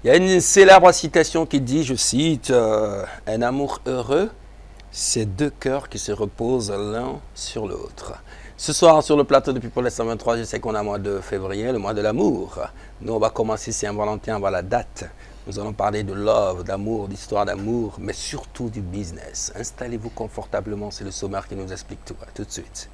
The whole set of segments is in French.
Il y a une célèbre citation qui dit, je cite, un amour heureux, c'est deux cœurs qui se reposent l'un sur l'autre. Ce soir, sur le plateau de People 123, je sais qu'on a le mois de février, le mois de l'amour. Nous, on va commencer Saint-Valentin, on va la date. Nous allons parler de love, d'amour, d'histoire d'amour, mais surtout du business. Installez-vous confortablement, c'est le sommaire qui nous explique tout. À tout de suite.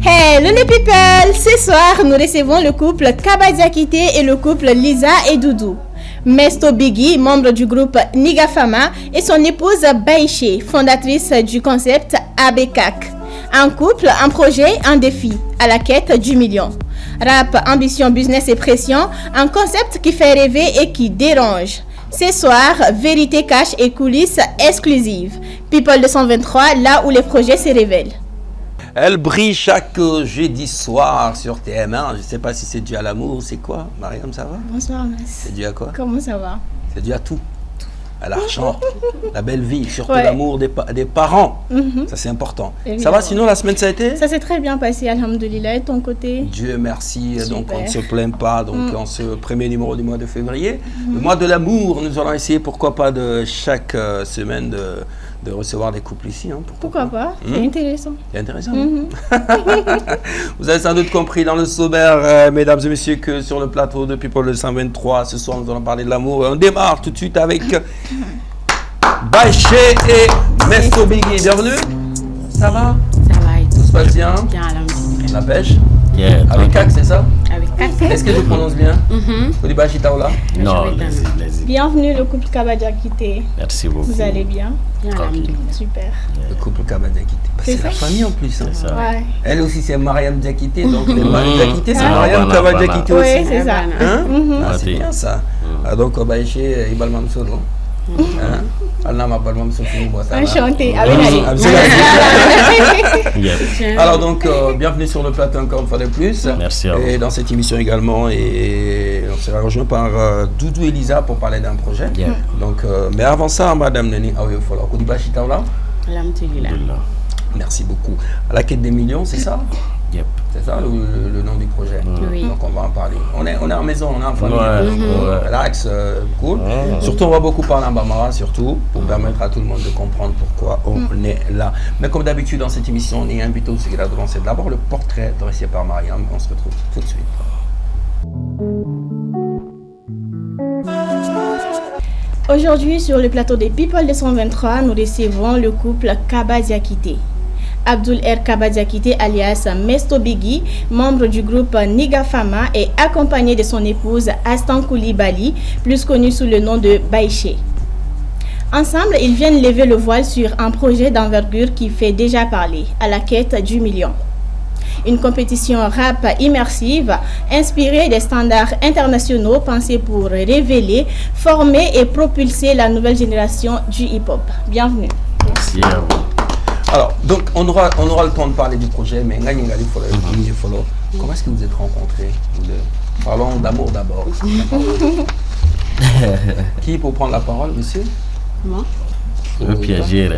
Hey, Lune People! Ce soir, nous recevons le couple Kaba Diakité et le couple Lisa et Doudou. Mesto Biggie, membre du groupe Niga Fama, et son épouse Baïché, fondatrice du concept ABKAK. Un couple, un projet, un défi, à la quête du million. Rap, ambition, business et pression, un concept qui fait rêver et qui dérange. Ce soir, vérité cache et coulisses exclusives. People 223, là où les projets se révèlent. Elle brille chaque jeudi soir sur TM1. Je ne sais pas si c'est dû à l'amour ou c'est quoi. Mariam, ça va? Bonsoir, Mas. C'est dû à quoi? Comment ça va? C'est dû à tout. À l'argent, la belle vie, surtout Ouais. l'amour des parents. Ça, c'est important. Évidemment. Ça va, sinon, la semaine, ça a été? Ça s'est très bien passé, alhamdoulilah. Et ton côté? Dieu merci, donc Super. on ne se plaint pas. Donc en ce premier numéro du mois de février, le mois de l'amour, nous allons essayer, pourquoi pas, de chaque semaine de recevoir des couples ici. Hein, Pourquoi pas? C'est intéressant. C'est intéressant. Vous avez sans doute compris dans le sommaire, mesdames et messieurs, que sur le plateau de People 123, ce soir, nous allons parler de l'amour. On démarre tout de suite avec Baïché et Mesto Biggie. Bienvenue. Ça va? Ça va et Tout se passe bien? bien à la La pêche? Yeah, Avec CAC, c'est ça? Avec 4 Est-ce que je prononce bien? Koulibachi Taoula? non, Je vais vas-y. Bienvenue, le couple Kaba Diakité. Merci beaucoup. Vous allez bien? bien à Super. Le couple Kaba Diakité. Bah, c'est C'est la ça. famille en plus. Hein. C'est ça. Ouais. Elle aussi, c'est Mariam Diakité. Donc, les Mariam Diakité, c'est Ah, Mariam voilà, Kaba voilà. Diakité Oui, aussi. c'est ça. Hein? Ah, c'est Ok. bien ça. Ah, donc, Baïché, Ibal Mamsolo. Hein? Allah m'appelle Mamsolo. Enchantée. Ah, Avec Ali. Yep. Alors donc, bienvenue sur le plateau encore une fois de plus. Merci à vous. Et dans cette émission également, et on sera rejoint par Doudou et Lisa pour parler d'un projet. Yeah. Donc, mais avant ça, Madame Neni Aoyofolo, Koulibachi Taoula, Alhamdulillah. Alhamdulillah. merci beaucoup. À la quête des millions, c'est ça? Yep. C'est ça le nom du projet? Oui. Donc on va en parler. On est en maison, on est en famille. Ouais, Donc, ouais. relax, cool. Ouais. Surtout, on va beaucoup parler en Bambara, surtout, pour permettre à tout le monde de comprendre pourquoi on est là. Mais comme d'habitude, dans cette émission, on est invité au Séguéla devant. C'est d'abord le portrait dressé par Mariam. On se retrouve tout de suite. Aujourd'hui, sur le plateau des People 223, nous recevons le couple Kaba Diakité. Abdul R. Kaba Diakité, alias Mesto Biggie, membre du groupe Niga Fama, est accompagné de son épouse Astan Koulibaly, plus connue sous le nom de Baïché. Ensemble, ils viennent lever le voile sur un projet d'envergure qui fait déjà parler, à la quête du million. Une compétition rap immersive inspirée des standards internationaux pensés pour révéler, former et propulser la nouvelle génération du hip-hop. Bienvenue. Merci à vous. Alors, donc, on aura le temps de parler du projet, mais comment est-ce que vous êtes rencontrés vous deux? Parlons d'amour d'abord. Qui pour prendre la parole, monsieur? Moi? Le piéger.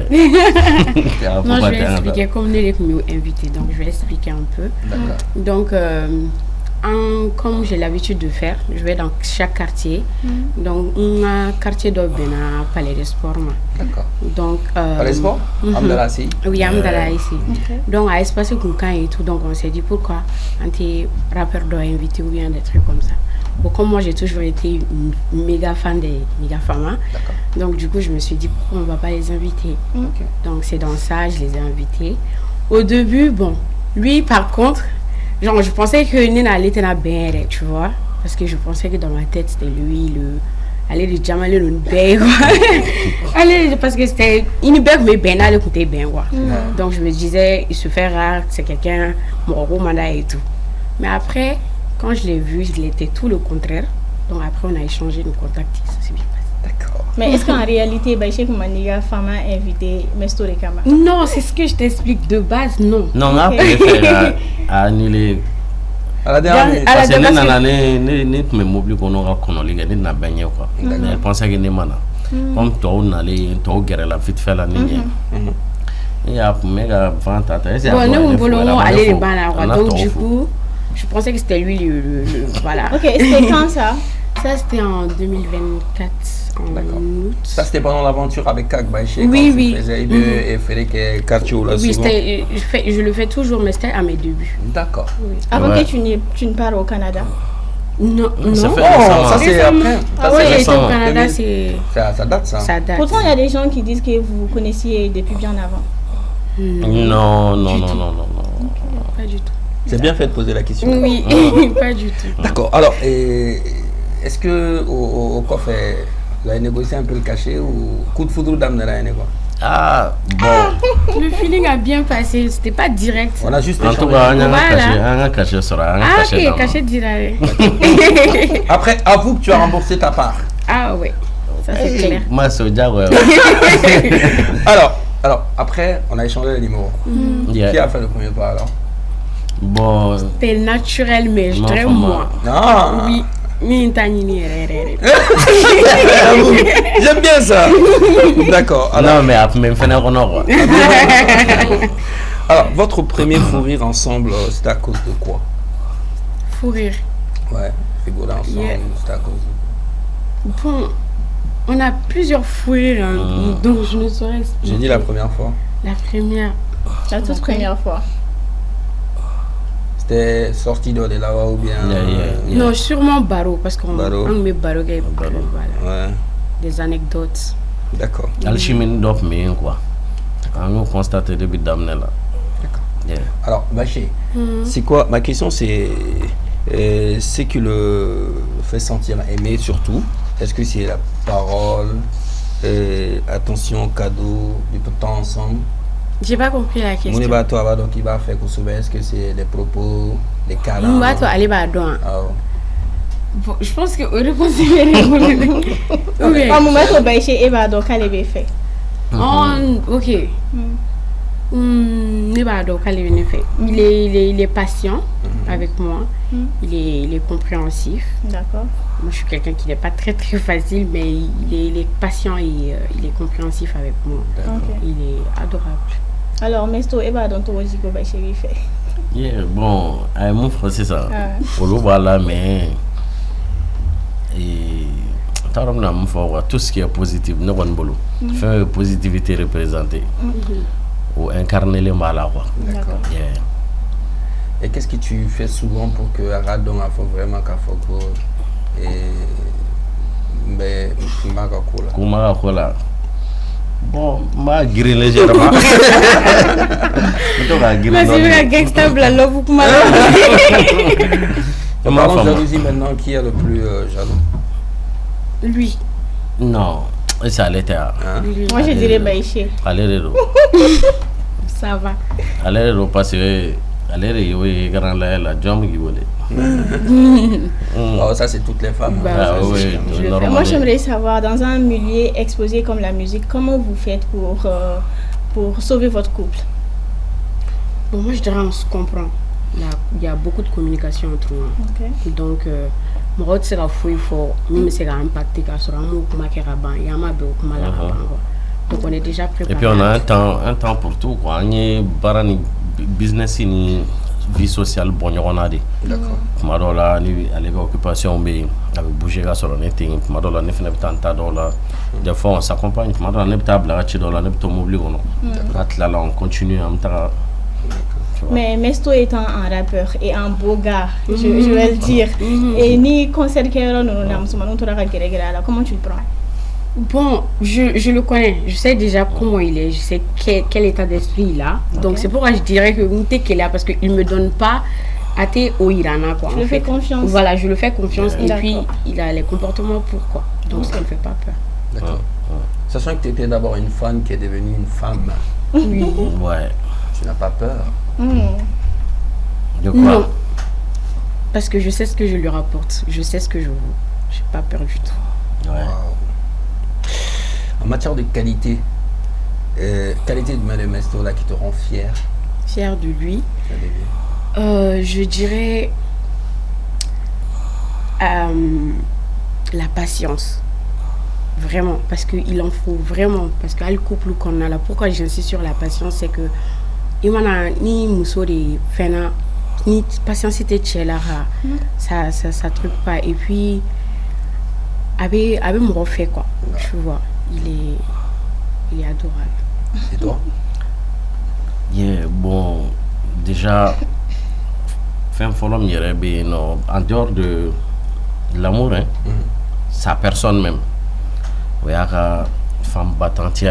Non, je vais expliquer comme nous les invités, donc je vais expliquer un peu. D'accord. Donc, comme j'ai l'habitude de faire, je vais dans chaque quartier. Donc, on a quartier d'Obena, Palais des Sports. D'accord. Donc, Palais Sport? Amdala, si. oui, Amdala ici. Donc, à Espace Kunkan et tout, donc on s'est dit pourquoi un petit rappeur doit inviter ou bien des trucs comme ça. Bon, comme moi j'ai toujours été une méga fan des Niga Fama, donc du coup je me suis dit pourquoi on ne va pas les inviter. Donc c'est dans ça, je les ai invités. Au début, bon, lui par contre, genre je pensais que Nina allait être bien, tu vois, parce que je pensais que dans ma tête c'était lui, aller de Jamal le Nubé, allez, parce que c'était une belle mais ben à l'écouter bien, quoi. Donc je me disais, il se fait rare, c'est quelqu'un, mon romana et tout. Mais après, quand je l'ai vu, il était tout le contraire. Donc après, on a échangé nos contacts, ça s'est bien passé. D'accord. Mais est-ce qu'en réalité, Baïché Niga Fama a invité Mesto Rekama? Non, c'est ce que je t'explique de base, non. Non, on a préféré annuler. À la dernière minute. Parce que ne tun bɛ mobili kɔnɔ ka kɔnɔli kɛ ne tɛna bɛn ɲɛ quoi. Mais elle pensait que ne ma na. Comme tɔw nalen tɔw gɛrɛla vite fait la ne ɲɛ. Ne y'a kun bɛ ka fan ta ta. Bon, nous, on voulait aller les bancs là, donc du coup, je pensais que c'était lui voilà. Ok, c'était quand ça? Ça, c'était en 2024, en août. Ça, c'était pendant l'aventure avec Kak Baïché. Oui. Tu faisais et Félix Karcho, là, Oui, souvent. je le fais toujours, mais c'était à mes débuts. D'accord. Oui. Avant que tu ne pars au Canada. Non. Ça fait Oh, récemment. ça c'est après. Ah Ça, oui, c'est j'étais récent. au Canada, c'est... Ça date, ça. Ça date. Pourtant, il y a des gens qui disent que vous vous connaissiez depuis bien avant. Non. Pas du tout. C'est bien fait de poser la question. Oui, pas du tout. D'accord. Alors, est-ce que au coffre, vous avez négocié un peu le cachet ou coup de foudre d'âme de la haine, quoi? Ah, bon. Le feeling a bien passé, c'était pas direct. On a juste En tout échangé. cas, Voilà. on a caché sur un Ah caché. ok, caché direct. Après, avoue que tu as remboursé ta part. Ah ouais, ça c'est clair. Moi, c'est au diable. Alors, après, on a échangé les numéros. Qui a fait le premier pas alors? Bon, C'était naturel, mais je dirais Enfin, moi. Non. Oui, mi tani rere. J'aime bien ça. D'accord. non, mais après, même fait un honneur. Alors, votre premier fou rire ensemble, c'était à cause de quoi? Fou rire. Ouais, rigoler ensemble, Yeah. c'était à cause de... Bon, on a plusieurs fous rires, hein, donc je ne saurais expliquer. J'ai dit la première fois. La première. La toute première fois. C'était sorti de là ou bien... Yeah. Non, sûrement Baro, parce qu'on Baro. met Baro, voilà. Ouais, Des anecdotes. d'accord. Alchimie d'op, mais quoi. On a constaté depuis d'amener là. D'accord. Yeah. Alors, Baché, c'est quoi? Ma question, c'est qui le fait sentir aimé surtout? Est-ce que c'est la parole, attention, cadeau, du temps ensemble? J'ai pas compris la question. Mouni Bato, donc il va faire qu'on souverain, est-ce que c'est les propos, les câlins? Nous, toi, allez, bah, donc. Ah, ouais. Bon, je pense que au réponse est oui. En moment où Baïché et Bado, qu'elle avait fait. Ok. Nebado, qu'elle avait fait. Il est patient avec moi. Il est compréhensif. D'accord. Moi, je suis quelqu'un qui n'est pas très facile, mais il est patient et il est compréhensif avec moi. Ok. Il est adorable. Alors, Mesto et Bado, toi aussi, que Baïché lui fait. Yeah, bon, mon frère, c'est ça. Ah. Pour le voilà, mais. Et. Tout ce qui est positif, nous avons boulot. Faire positivité représentée. Ou incarner les mal. D'accord. Yeah. Et qu'est-ce que tu fais souvent pour que Aradon a fait vraiment qu'à Foko et mais Magakola? Comment voilà. Bon, ma grille légèrement. Mais c'est un gangster blanc, vous pouvez Parlons de jalousie maintenant, qui est le plus jaloux? Lui. Non, ça allait être. Moi, je dirais Baïché. Allez, Ça va. allez, parce que allez, oui, grand la jambe qui voulait. Oh, ça, c'est toutes les femmes. Bah, Ah ça, oui, je le normal. Moi, j'aimerais savoir, dans un milieu exposé comme la musique, comment vous faites pour sauver votre couple? Bon, moi, je dirais on se comprend. Il y a beaucoup de communication entre nous. Ok. Donc, moi, c'est la fouille fort. Même si c'est impacté, sur un mot comme il y a un peu comme la donc, on est déjà préparé. Et puis, on a un temps pour tout. Quoi. On est barani business ni vie sociale, bon, on a dit. D'accord. Madola, avec occupation, mais avec bouger sur le netting. Madola, ne fait pas $. Des fois, on s'accompagne. Madola, ne peut pas blaguer $, ne peut pas m'oublier. Là, on continue à me faire. Mais Mesto étant un rappeur et un beau gars, je vais le dire, et ni concert comment tu le prends? Bon, je le connais. Je sais déjà comment il est. Je sais quel état d'esprit il a. Donc, c'est pourquoi je dirais que Mouté qu'il a, parce qu'il ne me donne pas à au Irana. Quoi, Je le fais confiance. Voilà, je le fais confiance. Et D'accord. puis, il a les comportements pourquoi. Donc, ça ne me fait pas peur. D'accord. Sachant que tu étais d'abord une femme qui est devenue une femme, Oui. Ouais. tu n'as pas peur? De quoi? Non. Parce que je sais ce que je lui rapporte. Je sais ce que je veux. Je n'ai pas peur du tout. Ouais. En matière de qualité, qualité de Madame Mesto là qui te rend fier? Fière de lui. Je dirais la patience. Vraiment, parce qu'il en faut vraiment. Parce qu'à le couple qu'on a là, pourquoi j'insiste sur la patience, c'est que il y a ni muso de fena ni patience était là, ça truc pas. Et puis Avec mon refait, quoi. Tu vois, il est adorable. Et toi? Bon, déjà, en dehors de l'amour, hein, sa personne même. Femme battante,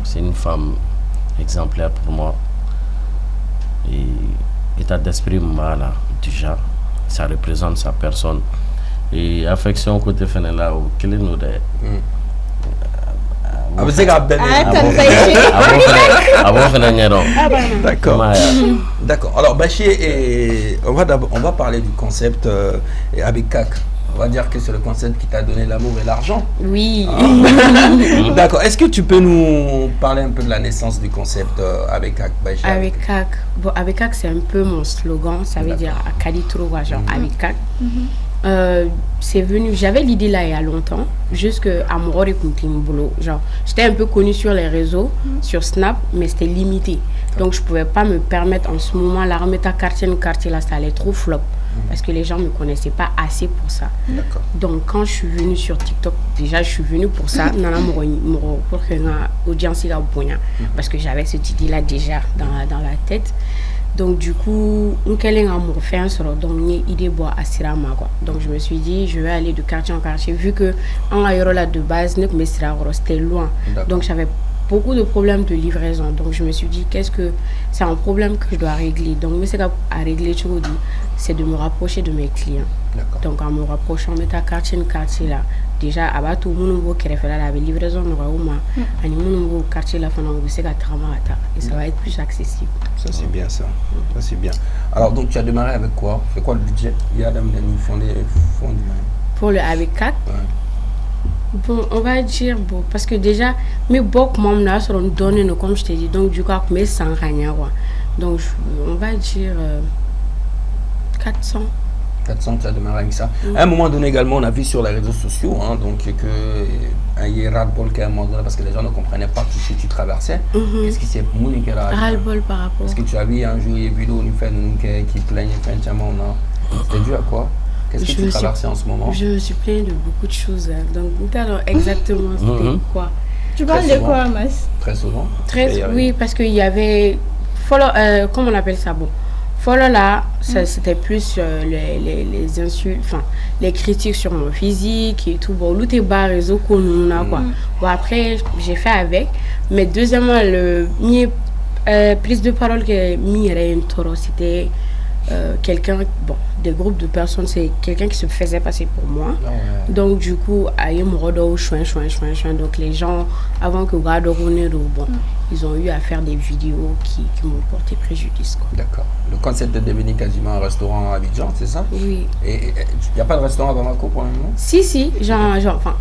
c'est une femme exemplaire pour moi. Et état d'esprit, là, déjà, ça représente sa personne. Et affection côté Fenela, quel est nous de. D'accord. D'accord. Alors, Bachir, on va parler du concept avec CAC. On va dire que c'est le concept qui t'a donné l'amour et l'argent. Oui. D'accord. Est-ce que tu peux nous parler un peu de la naissance du concept avec CAC, Bachir? Avec CAC. Bon, avec CAC, c'est un peu mon slogan. Ça veut dire Akaditro, genre avec CAC. C'est venu, j'avais l'idée là il y a longtemps, jusque à Morori Kuntimbolo. Genre, j'étais un peu connue sur les réseaux, sur Snap, mais c'était limité. Donc, je pouvais pas me permettre en ce moment la remettre à quartier là, ça allait trop flop. Parce que les gens ne me connaissaient pas assez pour ça. Donc, quand je suis venue sur TikTok, déjà, je suis venue pour ça. Pour que l'audience soit bonne. Parce que j'avais cette idée-là déjà dans la tête. Donc, du coup, donc je me suis dit, je vais aller de quartier en quartier. Vu que en aérola de base, c'était loin. Donc, j'avais beaucoup de problèmes de livraison. Donc, je me suis dit, c'est un problème que je dois régler. Donc, mais c'est à régler, c'est de me rapprocher de mes clients. Donc, en me rapprochant, mettre à quartier là. Déjà, à tout le monde qui fait la livraison, au quartier là, et ça va être plus accessible. Ça, c'est bien ça. Ça, c'est bien. Alors, donc, tu as démarré avec quoi? C'est quoi le budget? Il y a des fonds pour le avec 4. Bon, on va dire, bon, parce que déjà, mes beaucoup membres là seront donnés, comme je t'ai dit, donc du coup, mais sans rien. Donc, on va dire 400. 400, tu as démarré avec ça. À un moment donné également, on a vu sur les réseaux sociaux, donc que il y a ras-le-bol qu'à un moment donné, parce que les gens ne comprenaient pas tout ce que tu traversais. Qu'est-ce qui s'est passé? Ras-le-bol par rapport. Est-ce que tu as vu un jour une vidéo qui plaignait non? C'était dû à quoi? Qu'est-ce que tu traversais en ce moment? Je me suis plaint de beaucoup de choses. Donc, alors, exactement, c'était quoi? Tu parles de quoi, Mas? Très souvent. Oui, parce qu'il y avait... comment on appelle ça? Bon. Follow là, c'était plus les insultes, enfin les critiques sur mon physique et tout. Bon, l'outil bas réseau quoi. Bon, après, j'ai fait avec. Mais deuxièmement, prise de parole que Mireille Toro, c'était quelqu'un, bon, des groupes de personnes, c'est quelqu'un qui se faisait passer pour moi. Donc, du coup, donc les gens, avant que bon, ils ont eu à faire des vidéos qui m'ont porté préjudice. D'accord. Le concept de devenir quasiment un restaurant à Abidjan, c'est ça? Oui. Et il n'y a pas de restaurant à Bamako pour le moment? Si, enfin,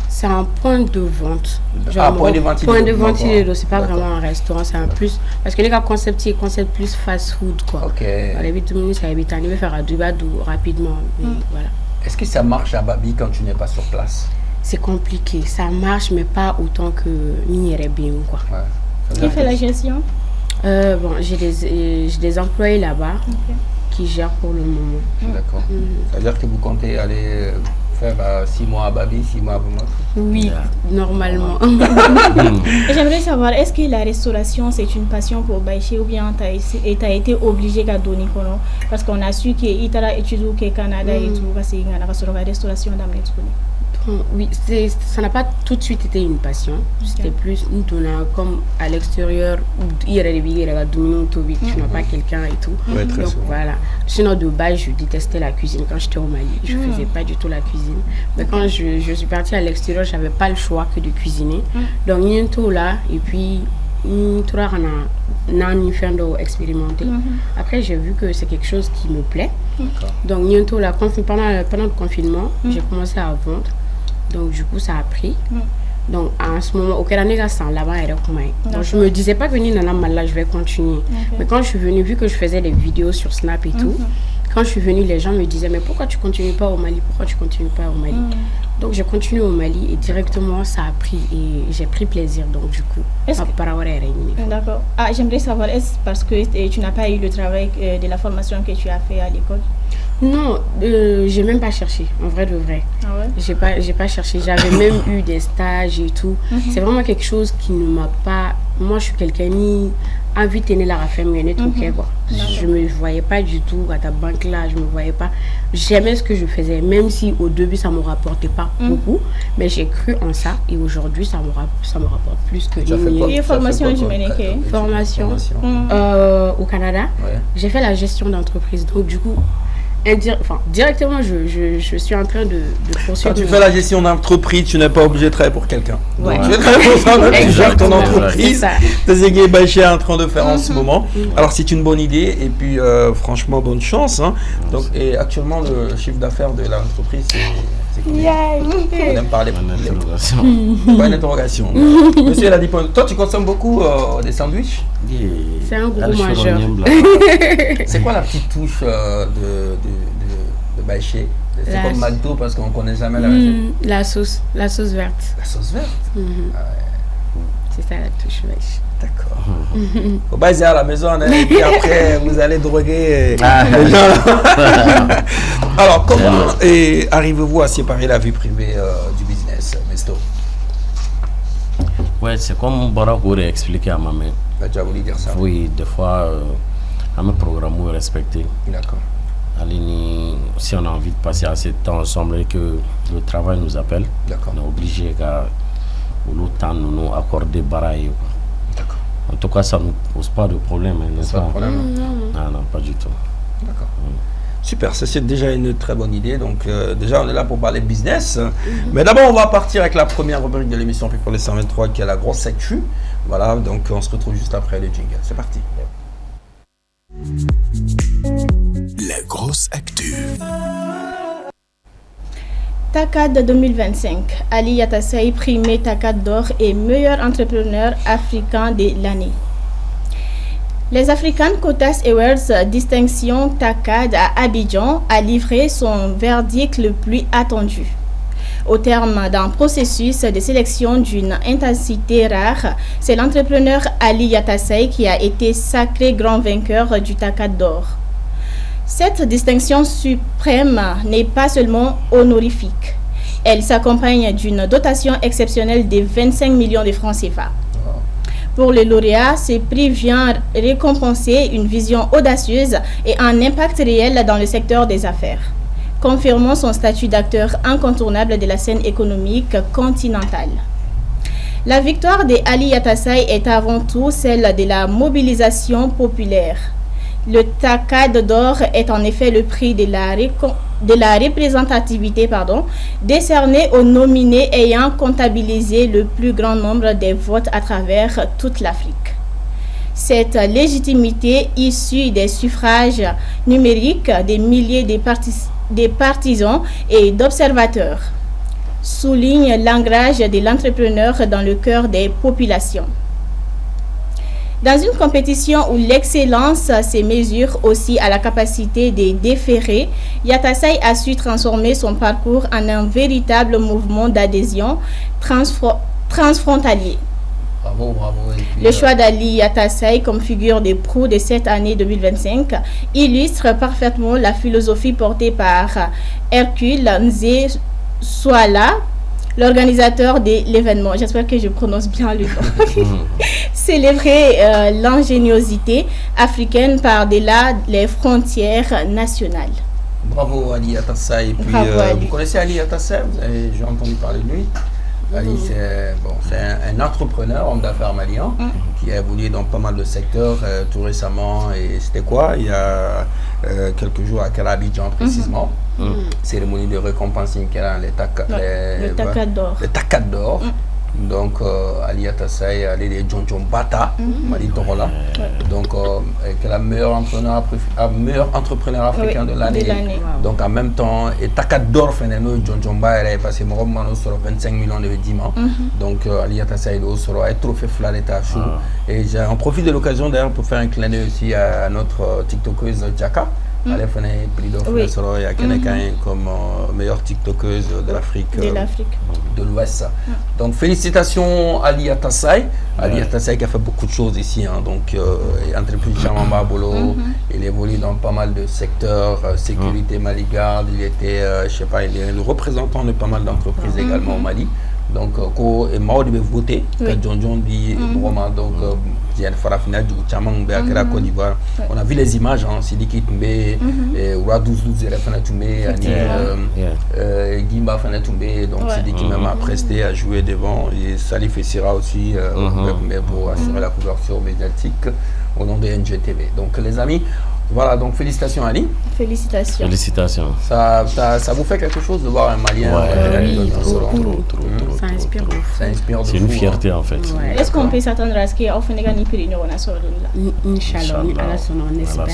c'est un point de vente. Point de vente. Point de vente, c'est pas vraiment un restaurant, c'est un plus. Parce que les gars, concept plus fast food, quoi. Ok. Les 8 minutes, ça évite de faire à Dubadou rapidement. Voilà. Est-ce que ça marche à Babi quand tu n'es pas sur place? C'est compliqué. Ça marche, mais pas autant que Minière bien, quoi. Qui fait la gestion? Bon, j'ai des employés là-bas qui gèrent pour le moment. D'accord. Ça veut dire que vous comptez aller faire 6 mois à Babi, 6 mois à Bamako? Oui, normalement. J'aimerais savoir, est-ce que la restauration c'est une passion pour Baïché ou bien tu as été obligé à donner? Parce qu'on a su que Itara étudie au Canada et tout, parce qu'il y a la restauration dans les Oui, ça n'a pas tout de suite été une passion. C'était plus une tournée comme à l'extérieur où il y a des billets, tu n'as pas quelqu'un et tout. Ouais, donc souvent. Voilà. Sinon de base, je détestais la cuisine quand j'étais au Mali. Je faisais pas du tout la cuisine. Mais quand je suis partie à l'extérieur, j'avais pas le choix que de cuisiner. Donc bientôt là et puis expérimenté. Après j'ai vu que c'est quelque chose qui me plaît. Donc bientôt là, pendant le confinement, j'ai commencé à vendre. Donc du coup ça a pris. Donc en ce moment, au Canada, c'est là-bas et donc je me disais pas que là je vais continuer. Mais quand je suis venue, vu que je faisais des vidéos sur Snap et tout, quand je suis venue, les gens me disaient mais pourquoi tu continues pas au Mali? Pourquoi tu continues pas au Mali? Donc j'ai continué au Mali et directement ça a pris et j'ai pris plaisir. Donc du coup, d'accord. J'aimerais savoir, est-ce parce que tu n'as pas eu le travail de la formation que tu as fait à l'école? Non, j'ai même pas cherché, en vrai de vrai. Ah ouais? J'ai pas cherché, j'avais même eu des stages et tout. C'est vraiment quelque chose qui ne m'a pas... Moi, je suis quelqu'un ni envie de tenir la raffaire, mais net ok quoi. Je me voyais pas du tout à ta banque là, je me voyais pas. J'aimais ce que je faisais, même si au début ça me rapportait pas beaucoup, mais j'ai cru en ça et aujourd'hui ça me rapporte plus que Et formation numérique. Formation au Canada. Ouais. J'ai fait la gestion d'entreprise, donc du coup directement je suis en train de poursuivre. Quand tu fais la gestion d'entreprise, tu n'es pas obligé de travailler pour quelqu'un. Ouais. Tu es travailler pour toi-même, tu gères ton Exactement. entreprise. C'est ce que Baïché est en train de faire en ce moment. Alors c'est une bonne idée et puis franchement bonne chance. Hein. Donc, et actuellement le chiffre d'affaires de l'entreprise c'est combien? On aime parler. Pas une interrogation. Monsieur l'a dit, toi tu consommes beaucoup des sandwichs? C'est un gros mangeur. C'est quoi la petite touche de Baïché? C'est comme McDo parce qu'on ne connaît jamais la recette. La sauce verte. La sauce verte? Ah ouais. C'est ça la touche Baïché. D'accord. Faut pas essayer à la maison hein, et puis après vous allez droguer les gens. Alors comment arrivez-vous à séparer la vie privée du business, Mesto? Ouais, c'est comme Barak aurait expliqué à ma mère. Tu as voulu dire ça? Oui, des fois, à mes programmes respecter. D'accord. Si on a envie de passer assez de temps ensemble et que le travail nous appelle, on est obligé de nous accorder baraille. D'accord. En tout cas, ça ne nous pose pas de problème. N'est-ce pas? Non, pas du tout. D'accord. Super, ça c'est déjà une très bonne idée. Donc déjà on est là pour parler business. Mais d'abord on va partir avec la première rubrique de l'émission People les 123 qui est la grosse actu. Voilà, donc on se retrouve juste après le jingle. C'est parti. La grosse actu. TACAD 2025. Ali Yatassaï primé TACAD d'or et meilleur entrepreneur africain de l'année. Les African Quotas Awards distinction TACAD à Abidjan a livré son verdict le plus attendu. Au terme d'un processus de sélection d'une intensité rare, c'est l'entrepreneur Ali Yatassaï qui a été sacré grand vainqueur du TACAD d'or. Cette distinction suprême n'est pas seulement honorifique. Elle s'accompagne d'une dotation exceptionnelle de 25 millions de francs CFA. Pour le lauréat, ce prix vient récompenser une vision audacieuse et un impact réel dans le secteur des affaires, confirmant son statut d'acteur incontournable de la scène économique continentale. La victoire de Ali Yatassaï est avant tout celle de la mobilisation populaire. Le TACAD d'or est en effet le prix de la représentativité décerné aux nominés ayant comptabilisé le plus grand nombre de votes à travers toute l'Afrique. Cette légitimité issue des suffrages numériques des milliers de partisans et d'observateurs souligne l'ancrage de l'entrepreneur dans le cœur des populations. Dans une compétition où l'excellence se mesure aussi à la capacité de déférer, Yatassaï a su transformer son parcours en un véritable mouvement d'adhésion transfrontalier. Bravo. Le choix d'Ali Yatassaï comme figure de proue de cette année 2025 illustre parfaitement la philosophie portée par Hercule Nzé Souala, l'organisateur de l'événement. J'espère que je prononce bien le nom. Célébrer l'ingéniosité africaine par-delà les frontières nationales. Bravo Ali Yatassaï. Puis vous connaissez Ali Yatassaï? J'ai entendu parler de lui. Ali, c'est un entrepreneur, homme d'affaires malien, qui a évolué dans pas mal de secteurs tout récemment. Et c'était quoi? Il y a quelques jours à Abidjan précisément. Cérémonie de récompense le TACAD d'or. Donc Ali Yatassaï allé de John Bata, Mali Torola. Donc que la meilleure entrepreneur africain de l'année. Donc en même temps et TACAD d'or Feneno John Bata est passé Moromano sur 25 millions de diamants. Donc Ali Yatassaï sera un trophée Flaleta Chou. Et j'en profite de l'occasion d'ailleurs pour faire un clin d'œil aussi à notre TikTokeuse Jaka. Elle a fait prix d'offre. Il y a quelqu'un comme meilleure TikTokeuse de l'Afrique. De l'Ouest. Donc félicitations à Ali Atassay. Ali Atassay qui a fait beaucoup de choses ici. Hein, donc entreprise Chamamba Bolo. Il évolue dans pas mal de secteurs. Sécurité Maligarde. Il était, je sais pas, il est le représentant de pas mal d'entreprises également au Mali. Donc, et Maud de voter, John dit vraiment, donc, il y a une farafina du Chamang, à Côte d'Ivoire. On a vu les images, hein, Sidiki Toumbe, Ouadouz Zerefana Toumbe, Gimba Fana Toumbe, donc Sidiki même a presté à jouer devant, et Salif Essira aussi, pour assurer la couverture médiatique au nom de NGTV. Donc, les amis, voilà, donc félicitations Ali. Félicitations. Ça vous fait quelque chose de voir un Malien trop. Ça inspire de fou. Ça inspire de fou. C'est une fierté en fait. Ouais. Est-ce qu'on peut s'attendre à ce qu'il y ait un prix Inch'Allah, on espère.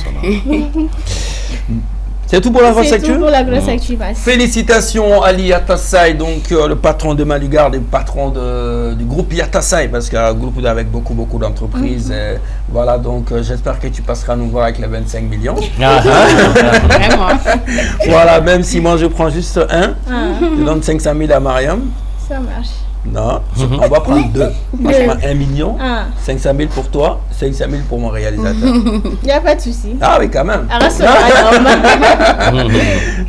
C'est tout pour la grosse actu. C'est tout pour la grosse actu. Félicitations Ali Yatassaï, donc le patron de Maligarde et le patron du groupe Yatassaï, parce qu'il y a un groupe avec beaucoup d'entreprises. Voilà, donc j'espère que tu passeras nous voir avec les 25 millions. Vraiment. Voilà, même si moi je prends juste un, je donne 500 000 à Mariam. Ça marche. Non, on va prendre deux. Moi, je prends 1 million, 500 000 pour toi, 500 000 pour mon réalisateur. Il n'y a pas de souci. Ah oui, quand même.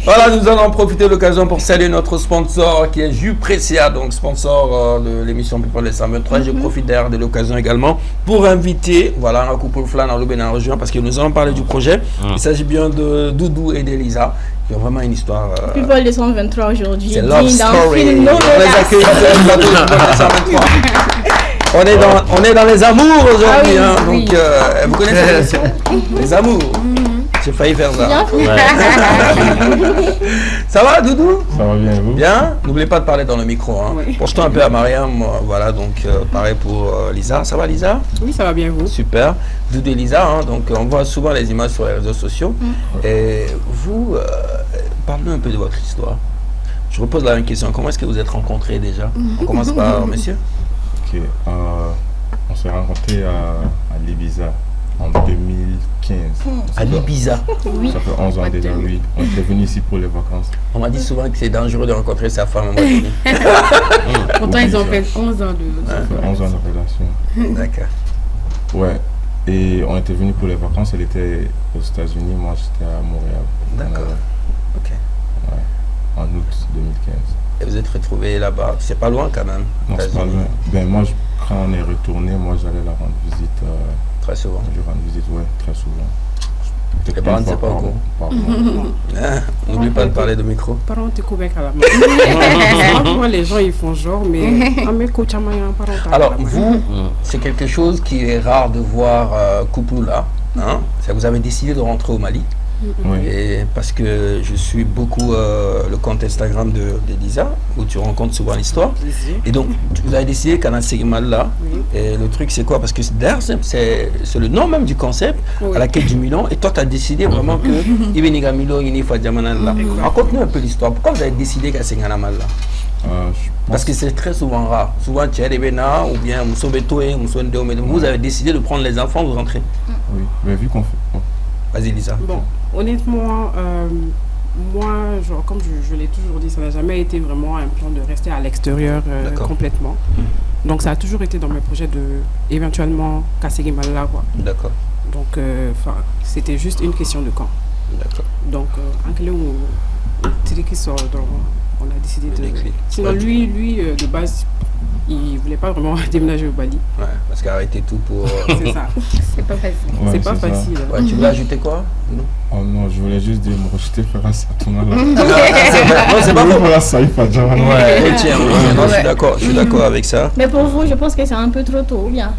Voilà, nous allons en profiter de l'occasion pour saluer notre sponsor qui est Jus Precia, donc sponsor de l'émission People les 123. Je profite d'ailleurs de l'occasion également pour inviter, voilà, un couple flan dans le Bénin région parce que nous allons parler du projet. Il s'agit bien de Doudou et d'Elisa. Il y a vraiment une histoire. People les 123 aujourd'hui. C'est Love Story. On est dans les amours aujourd'hui, donc vous connaissez les amours. J'ai failli faire ça. Ça va Doudou? Ça va bien et vous? Bien. N'oubliez pas de parler dans le micro. Penche-toi un peu à Mariam. Voilà, donc pareil pour Lisa. Ça va Lisa? Oui, ça va bien vous? Super. Doudou et Lisa, donc on voit souvent les images sur les réseaux sociaux. Et vous, parlez un peu de votre histoire. Je repose la même question. Comment est-ce que vous êtes rencontrés déjà? On commence par monsieur. Ok. On s'est rencontrés à l'Ibiza en 2015. À l'Ibiza? Oui. Ça fait 11 ans déjà, oui. On était venus ici pour les vacances. On m'a dit souvent que c'est dangereux de rencontrer sa femme à un moment donné. Pourtant, ils ont fait 11 ans de... Ça fait 11 ans de relation. D'accord. Ouais. Et on était venus pour les vacances. Elle était aux États-Unis, moi j'étais à Montréal. D'accord. Ok. Ouais. En août 2015. Et vous êtes retrouvés là-bas? C'est pas loin quand même? Non, c'est pas loin. Ben moi, quand on est retourné, moi j'allais la rendre visite. Très souvent? Je rends visite, ouais, très souvent. Les parents ne savent pas encore? N'oublie pas de parler de micro. Parents te couvrent à la main. Les gens ils font genre, mais... Alors vous, c'est quelque chose qui est rare de voir couple là. Vous avez décidé de rentrer au Mali. Oui. Et parce que je suis beaucoup le compte Instagram de Lisa, où tu rencontres souvent l'histoire. Et donc, vous avez décidé qu'à Segmal là, et le truc c'est quoi? Parce que d'ailleurs, c'est le nom même du concept, à la quête du Milan. Et toi, tu as décidé vraiment que Ibeniga Milo, Inifa Djamanan là. Raconte-nous un peu l'histoire. Pourquoi vous avez décidé qu'à Segmal là? Parce que c'est très souvent rare. Souvent, tu es Bena ou bien Moussobetoé, Moussondeo, mais vous avez décidé de prendre les enfants, vous rentrez. Oui, mais vu qu'on fait. Vas-y, Lisa. Bon, honnêtement, moi, genre, comme je l'ai toujours dit, ça n'a jamais été vraiment un plan de rester à l'extérieur complètement. Donc, ça a toujours été dans mes projets de éventuellement casser Guimala, quoi. D'accord. Donc, c'était juste une question de quand. D'accord. Donc, en clé où qui sort, on a décidé de. Sinon, lui, de base, il voulait pas vraiment déménager au Bali. Ouais, parce qu'arrêter tout pour... C'est ça. C'est pas facile. Ouais, c'est pas facile. Ouais, tu voulais ajouter quoi? Oh non, je voulais juste dire me rejeter faire un Satouna là. Non, c'est pas pour ça, il faut dire. Ouais, tiens, non, je suis d'accord avec ça. Mais pour vous, je pense que c'est un peu trop tôt, ou bien?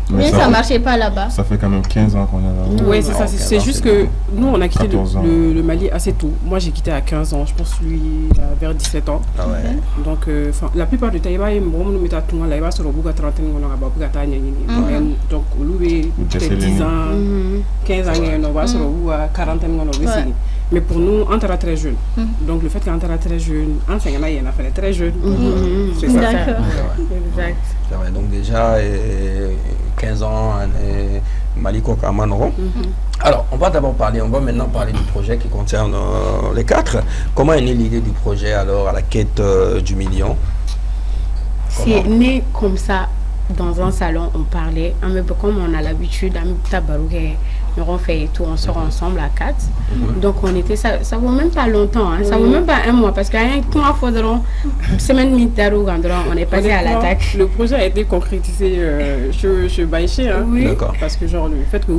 Mais ça marchait pas là-bas. Ça fait quand même 15 ans qu'on est là. Oui, c'est ça. C'est juste que nous, on a quitté le Mali assez tôt. Moi, j'ai quitté à 15 ans. Je pense lui vers 17 ans. Ah ouais. Donc, la plupart du temps, il y a un métal tout le monde là, sur le bout de 30 ans, donc, lui, peut-être 10 ans, 15 ans, on va sur le bout à 40 ans, mais pour nous, on était très jeune. Donc, le fait qu'on était très jeune, enseignant, il y en a fait très jeune. C'est ça. D'accord. Exact. Donc, déjà, 15 ans, Maliko Kamanoro. Alors, on va maintenant parler du projet qui concerne les 4. Comment est née l'idée du projet alors à la quête du million? C'est né comme ça, dans un salon, on parlait, comme on a l'habitude, on fait et tout, on sort ensemble à 4. Donc on était, ça vaut même pas longtemps, hein, ça vaut même pas un mois, parce qu'à un mois, une semaine, on est passé à l'attaque. Le projet a été concrétisé chez Baïché, hein, oui. Parce que genre le fait que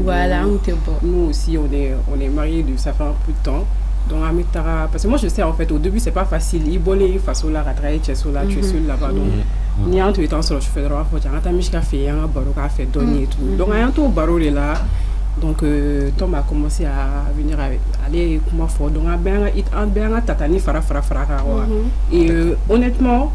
voilà, nous aussi on est mariés, ça fait un peu de temps. Donc, parce que moi je sais en fait, au début c'est pas facile. Il bolé façon la rattraper, tu es seul là-bas. Donc, ni en tout temps sur le chauffeur de la faute, tu as mis café, un baro café, donné et tout. Donc, un tout baro est là. Donc, Tom a commencé à venir aller comment faire. Donc, un bien tatani fara. Et honnêtement,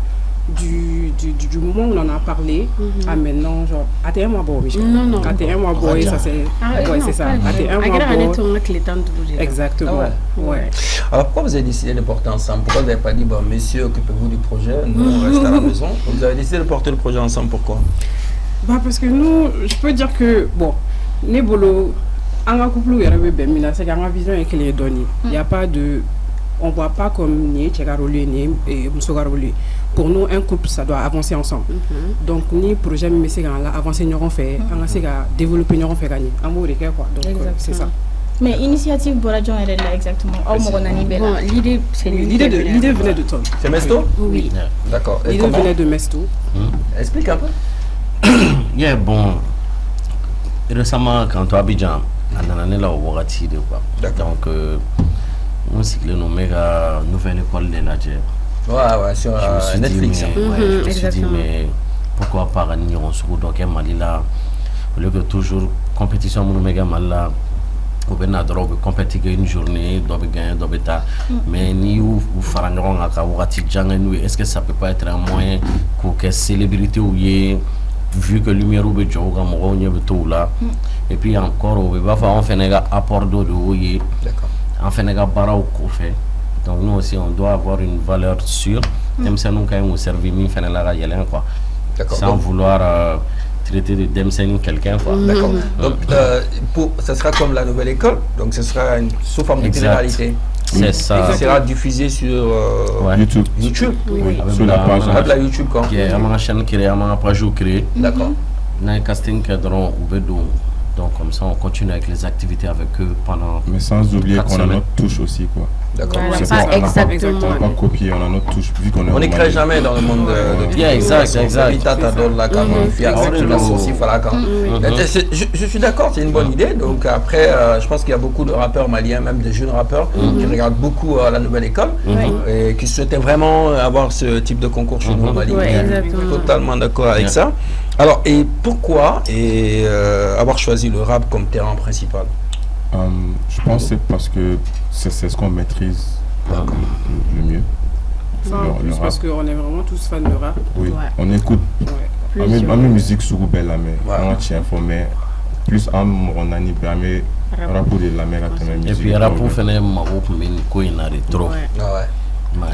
du moment où on en a parlé à maintenant, genre, à un mois bon, non, à un mois bon, ça c'est, ouais, c'est ça. À un mois bon. Exactement. Ouais. Alors pourquoi vous avez décidé de porter ensemble? Pourquoi vous n'avez pas dit, bon, messieurs, occupez-vous du projet, nous on reste à la maison? Vous avez décidé de porter le projet ensemble, pourquoi? Parce que nous, je peux dire que, bon, Nebolo, un couple où il y avait Bemina, c'est qu'un vision est qu'il est donné. Il n'y a pas de. On ne voit pas comme ni Tchegarolé ni Moussogarolé. Pour nous, un couple, ça doit avancer ensemble. Donc, ni projet, mais c'est avancer, nous on fait, développer, nous on fait gagner. Amour et quoi. Donc, c'est ça. Mais l'initiative Boradjon est là exactement. Bon, l'idée venait de Tom. C'est Mesto? Oui. D'accord. L'idée venait de Mesto. Explique un peu. Yeah, bon. Récemment, quand on a Abidjan, on a là au Wagati, quoi. Donc, on cycle nommé la nouvelle école de Nadjer. Ouais, sur Netflix. Je me suis dit, mais pourquoi pas gagner en secours donc Mali là, au lieu que toujours compétition mon méga mal là, on peut n'adore compétir une journée, doit gagner, doit bêta, mais ni ou farangon à Kawati Django, est-ce que ça peut pas être un moyen que célébrité ou y vu que lumière ou béjo comme on y est tout là, et puis encore on fait un apport d'eau de ouïe. D'accord. En fait, donc nous aussi on doit avoir une valeur sûre, même si nous quand même servir quoi, sans vouloir traiter de demsen quelqu'un quoi. D'accord. Donc ça sera comme la nouvelle école, donc ce sera sous forme de télé-réalité. C'est ça. Ça sera diffusé sur YouTube. Oui. Sur la page. Avec la YouTube quand. Il y a ma chaîne créée, ma page créée. D'accord. On a un casting qui est dans donc comme ça on continue avec les activités avec eux pendant. Mais sans oublier qu'on a notre touche aussi quoi. D'accord. Voilà, pas exactement. On n'a pas copié, on a notre touche vu qu'on est. On n'écrit jamais dans le monde de exact. Je suis d'accord, c'est une bonne idée. Donc après, je pense qu'il y a beaucoup de rappeurs maliens, même des jeunes rappeurs, qui regardent beaucoup la nouvelle école et qui souhaitaient vraiment avoir ce type de concours chez nous au Mali. Totalement d'accord avec ça. Alors, et pourquoi avoir choisi le rap comme terrain principal? Je pense que c'est parce que c'est ce qu'on maîtrise le mieux. Le parce qu'on est vraiment tous fans de rap. Oui, on écoute. Même musique sur Bella, mais on tient informé. Plus on a ni mais rapport de la mer à musique. Et puis rapport fait un maroc mais quoi il n'arrête trop.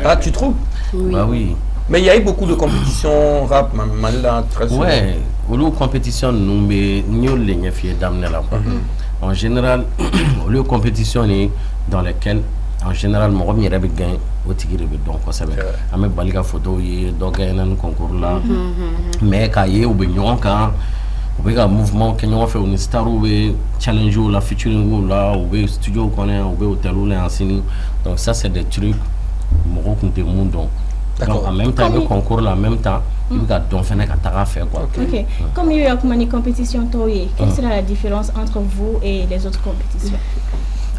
Ah, tu trouves? Bah oui. Mais il y a eu beaucoup de compétitions rap, maintenant très souvent. Ouais, au lieu de compétition, nous les fiers d'amener là. En général, au lieu de compétition dans lesquelles, en général, mon premier rêve gagne au tigre donc on savait. On met balga photo donc il y a un concours là. Mais quand il y a un mouvement qui a fait une star ou challenge ou la featuring là ou studio qu'on est ou hôtel ou là enseigné. Donc ça c'est des trucs mon compte monde donc. Donc en même temps le concours là en même temps il va donc faire quoi. OK. Comme il y a une compétition quelle sera la différence entre vous et les autres compétitions?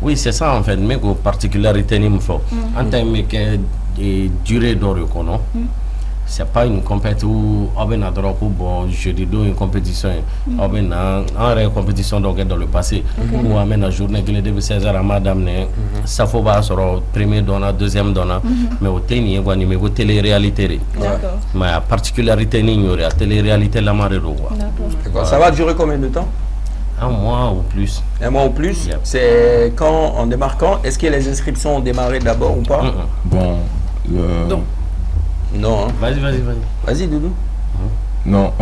Oui, c'est ça en fait, mais la particularité il me faut. En termes de durée d'or non. C'est pas une compétition où on a droit bon je dis une compétition on a une compétition donc dans le passé où on amène la journée que les début 16h à madame ça faut pas sur premier donneur deuxième donneur mais au tenir quoi numéro télé-réalité mais la particularité ignorée la télé-réalité la marée d'accord. Ça va durer combien de temps? Un mois ou plus. Un mois ou plus. Yep. C'est quand en démarquant, est-ce que les inscriptions ont démarré d'abord ou pas? Bon, non. Vas-y. Vas-y, Doudou. Non,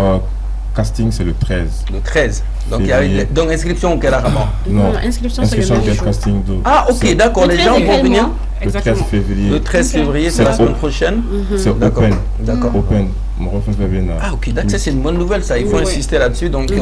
casting, c'est le 13. Le 13. Donc, il y a donc inscription au Canada avant. Non, inscription c'est le même jour. Casting. Ah, ok, d'accord. Les gens vont venir. Le 13 février. Le 13 février, c'est la semaine prochaine. C'est open. D'accord. Open. Ah, ok, d'accord. Ça, c'est une bonne nouvelle, ça. Il faut insister là-dessus. Donc,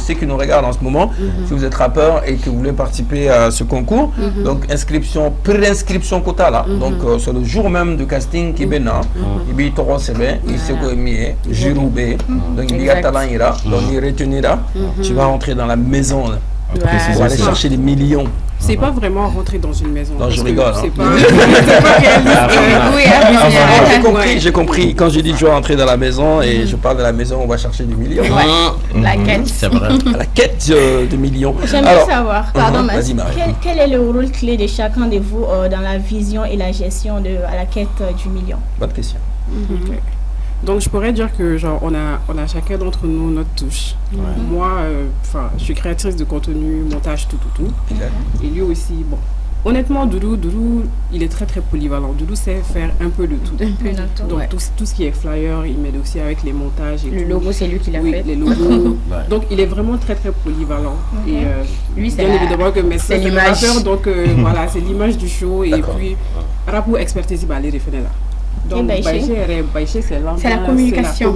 ceux qui nous regardent en ce moment, si vous êtes rappeur et que vous voulez participer à ce concours, donc inscription, pré-inscription quota là. Donc, c'est le jour même du casting qui est bénin. Il y a Toro Sebe, il s'est commis, Jiroubé. Donc, il y a talent, il a. Donc, il retenira. Tu vas rentrer dans la maison là. Pour aller chercher des millions. C'est pas vraiment rentrer dans une maison. Non, je rigole. C'est pas j'ai compris. Quand j'ai dit je vais rentrer dans la maison et je parle de la maison, on va chercher des millions. La quête. C'est vrai. La quête de millions. J'aimerais savoir, pardon, vas-y, Marie. quel est le rôle clé de chacun de vous dans la vision et la gestion à la quête du million? Bonne question. Okay. Donc je pourrais dire que genre on a chacun d'entre nous notre touche. Moi, je suis créatrice de contenu, montage, tout. Et lui aussi, bon. Honnêtement, Doudou, il est très très polyvalent. Doudou sait faire un peu de tout. Donc tout ce qui est flyer, il m'aide aussi avec les montages. Et le logo, c'est lui qui l'a fait. Les logos. Donc il est vraiment très très polyvalent. Et lui, c'est bien évidemment que c'est l'image. Donc voilà, c'est l'image du show. Et puis, rapport expertise, bah, les définir là. Donc, Baïché, c'est la communication.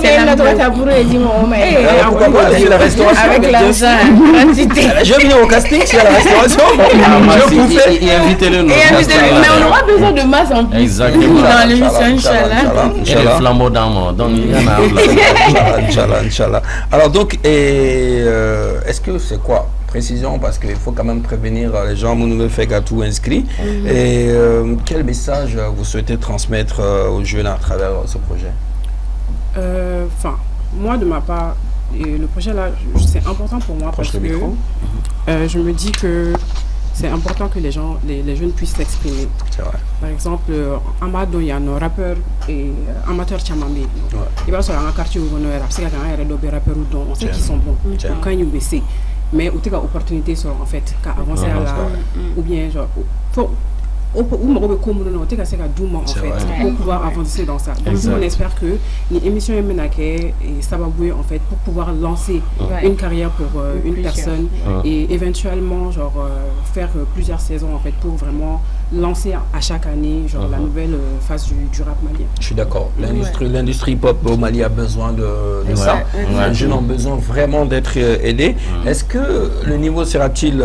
C'est la droite à bourreau et dis moi, pourquoi pas, c'est la restauration. Avec l'argent, quantité. Je vais venir au casting, c'est à la restauration. Et invitez-le. Mais on aura besoin de masse en plus. Exactement. Dans l'émission, Inch'Allah. Et les flambeaux d'amour. Donc, il y en a. Inch'Allah. Alors, donc, est-ce que c'est quoi? Précision, parce qu'il faut quand même prévenir les gens, vous ne fait qu'à tout inscrit. Et quel message vous souhaitez transmettre aux jeunes à travers ce projet? Moi de ma part, le projet là, c'est important pour moi parce que je me dis que c'est important que les jeunes puissent s'exprimer. C'est vrai. Par exemple, Amadou, il y a un rappeur et amateur Tchamamé. Il va sur un quartier où on a rappeur on sait qu'ils sont bons. Quand ils baissent. Mais où tu as l'opportunité en fait qu'à avancer à la ou bien genre pour pouvoir avancer dans ça. Donc on espère que l'émission et ça va bouger en fait pour pouvoir lancer une carrière pour une personne et éventuellement genre faire plusieurs saisons en fait pour vraiment lancer à chaque année genre la nouvelle phase du rap malien. Je suis d'accord. L'industrie pop au Mali a besoin de ça. Les jeunes ont besoin vraiment d'être aidés. Est-ce que le niveau sera-t-il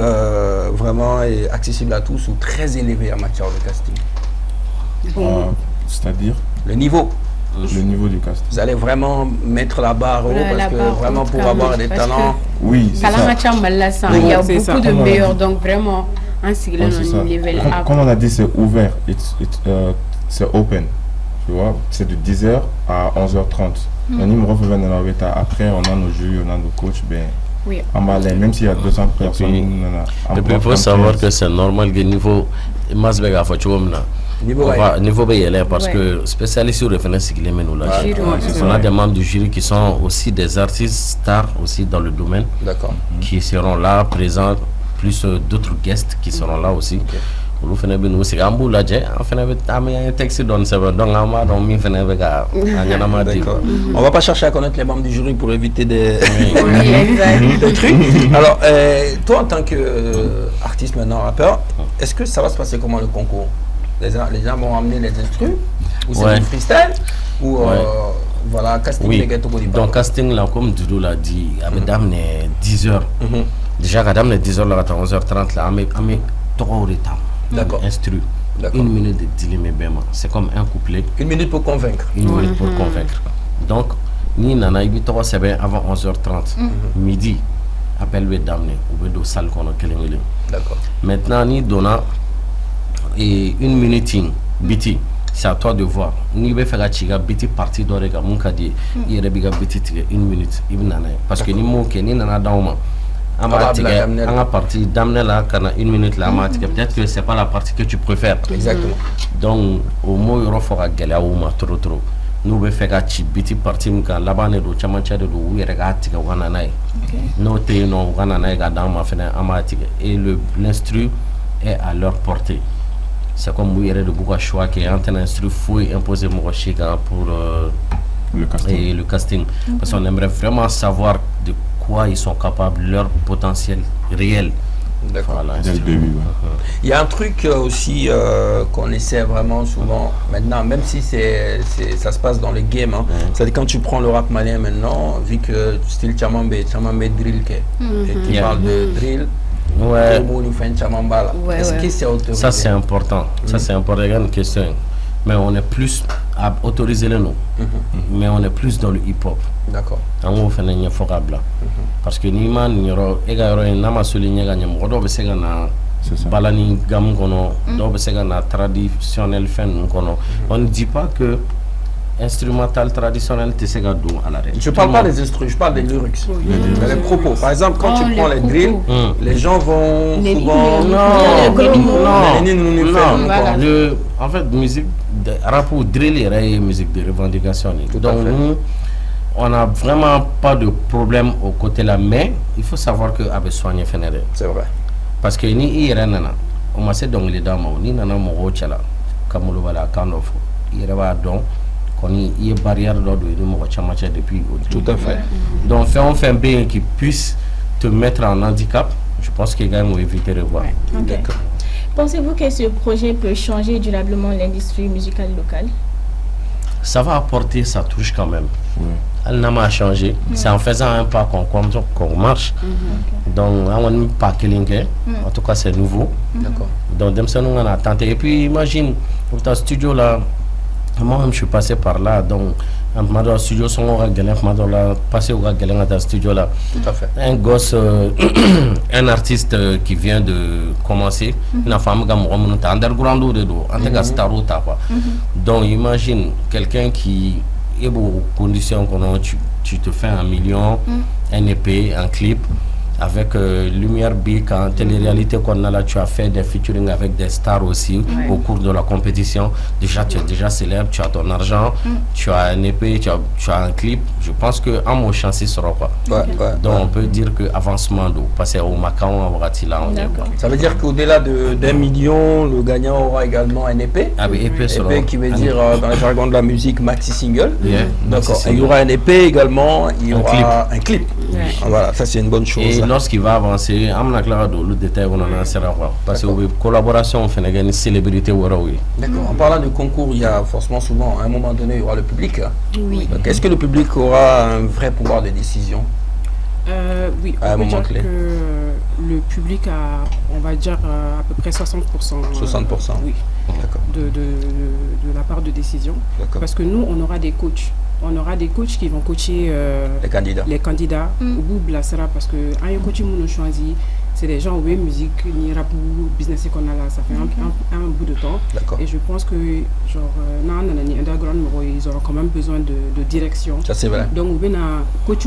vraiment accessible à tous ou très élevé en matière de casting? C'est-à-dire le niveau. Le niveau du casting. Vous allez vraiment mettre la barre haut parce que vraiment pour avoir des talents. Oui, c'est ça. Il y a beaucoup de meilleurs, donc vraiment un sigle level up. Comme on a dit, c'est ouvert, c'est open. Tu vois, c'est de 10h à 11h30. Après, on a nos jurys, on a nos coachs. Oui. Même s'il y a 200 personnes, et puis il faut savoir que c'est normal que niveau niveau parce que spécialistes sur référence on a des membres du jury qui sont aussi des artistes stars aussi dans le domaine qui seront là présents, plus d'autres guests qui seront là aussi. On va pas chercher à connaître les membres du jury pour éviter des trucs. Alors, toi en tant qu'artiste maintenant, rappeur, est-ce que ça va se passer comment le concours? Les gens vont amener les instruments ou c'est du freestyle ou voilà, casting donc casting là, comme Doudou l'a dit, avec dame 10h. Déjà, quand dame 10h, là, à 11h30, là, avec 3 heures de temps. D'accord. Instru. 1 minute de Dilime Bema. C'est comme un couplet. 1 minute pour convaincre. 1 minute pour convaincre. Donc, ni nana ibi toko sebe avant 11h30. Midi, appelle-le d'amener. Ou de salle qu'on a kelengele. D'accord. Maintenant, ni donna et 1 minute biti. C'est à toi de voir. Ni be faire chiga biti partie d'orega mon kadi. Il rebiga biti 1 minute. Ibnana. Parce que ni mo ke ni nana dauma. On a partie d'amener là, 1 minute là, peut-être que c'est pas la partie que tu préfères. Exactement. Donc, au moins, il faut que tu aies trop. Nous, on fait que tu aies partie là-bas, nous avons fait que tu aies et l'instru est à leur portée. C'est comme vous avez beaucoup de choix qui est en train d'instruire, il faut imposer mon chica pour Le casting. Et le casting. Parce qu'on aimerait vraiment savoir de quoi ils sont capables, leur potentiel réel. D'accord. Voilà, Dès le instrument. début, ouais. Il y a un truc aussi qu'on essaie vraiment souvent maintenant, même si ça se passe dans le game, hein. C'est-à-dire quand tu prends le rap malien maintenant, vu que style Chamambe drill, et tu parles de drill, Ouais. tout le monde fait un Chamamba là. Ouais, Est-ce ouais. que c'est autorisé? Ça, c'est important. Ça, c'est important. Il y a une question. Mais on est plus à autoriser les noms. Mais on est plus dans le hip-hop. D'accord. On fait un effort. Parce que Nima, Nama souligné que nous C'est ça. balani gam kono do be sega na traditionnel fen kono. On ne dit pas que instrumental traditionnel te sega do à l'arrêt. Je parle pas des instruments, je parle des lyrics. Mais les propos. Par exemple, quand tu prends les drills, les gens vont Les souvent. En fait, musique de rap ou drill est musique de revendication. Tout à Donc fait. nous, on n'a vraiment pas de problème au côté là, mais il faut savoir que avec soigner Fénéré. C'est vrai. Parce que ni ira nana, on m'a dit donc les dames, ni nana mo chala, comme le voilà quand on fait, il va donc qu'on y a barrière d'ordre de mo chamacha depuis. Tout à fait. Donc on fait un bien qui puisse te mettre en handicap. Je pense que les gars vont éviter de voir. Ok. D'accord. Pensez-vous que ce projet peut changer durablement l'industrie musicale locale? Ça va apporter sa touche quand même. Ouais. Elle n'a pas changé. C'est en faisant un pas qu'on marche. Donc, on n'a pas que en tout cas, c'est nouveau. D'accord. Donc, on a tenté. Et puis, imagine, dans le studio là, moi-même, je suis passé par là. Donc, dans le studio, passé au dans le studio là. Tout à fait. Un gosse, un artiste qui vient de commencer, une femme qui est underground de dos, en tant que star ou quoi. Donc, imagine quelqu'un qui est aux conditions qu'on tu te fais 1 million, un EP, un clip, avec Lumière Big, en télé-réalité qu'on a là, tu as fait des featuring avec des stars aussi au cours de la compétition. Déjà, tu es déjà célèbre, tu as ton argent, tu as un EP, tu as un clip. Je pense qu'en mon chance, il sera quoi. Donc, on peut dire que avancement d'eau, passer au Macao, on va là, on est bon. Ça veut dire qu'au-delà d'1 million, le gagnant aura également un EP. Ah, mais EP sera. EP qui veut dire dans le jargon de la musique maxi single. Yeah, D'accord. maxi Et il y aura un EP également, il y aura un clip. Ouais. Voilà, ça c'est une bonne chose. Et lorsqu'il va avancer, on a clair le détail on en a sera quoi. Parce que collaboration, on fait une célébrité ou oui. D'accord. En parlant de concours, il y a forcément souvent, à un moment donné, il y aura le public. Oui. Donc, est-ce que le public aura un vrai pouvoir de décision? Oui, À un on peut moment dire clé. que le public a, on va dire, à peu près 60%. 60%. Oui, D'accord. de la part de décision. D'accord. Parce que nous, on aura des coachs. On aura des coachs qui vont coacher Les candidats. au bout de la sera parce que un coach nous choisit, c'est des gens oui musique ni rap ou business qu'on a là, ça fait un bout de temps. D'accord. Et je pense que genre underground ils auront quand même besoin de direction. Ça c'est vrai. Donc on a coach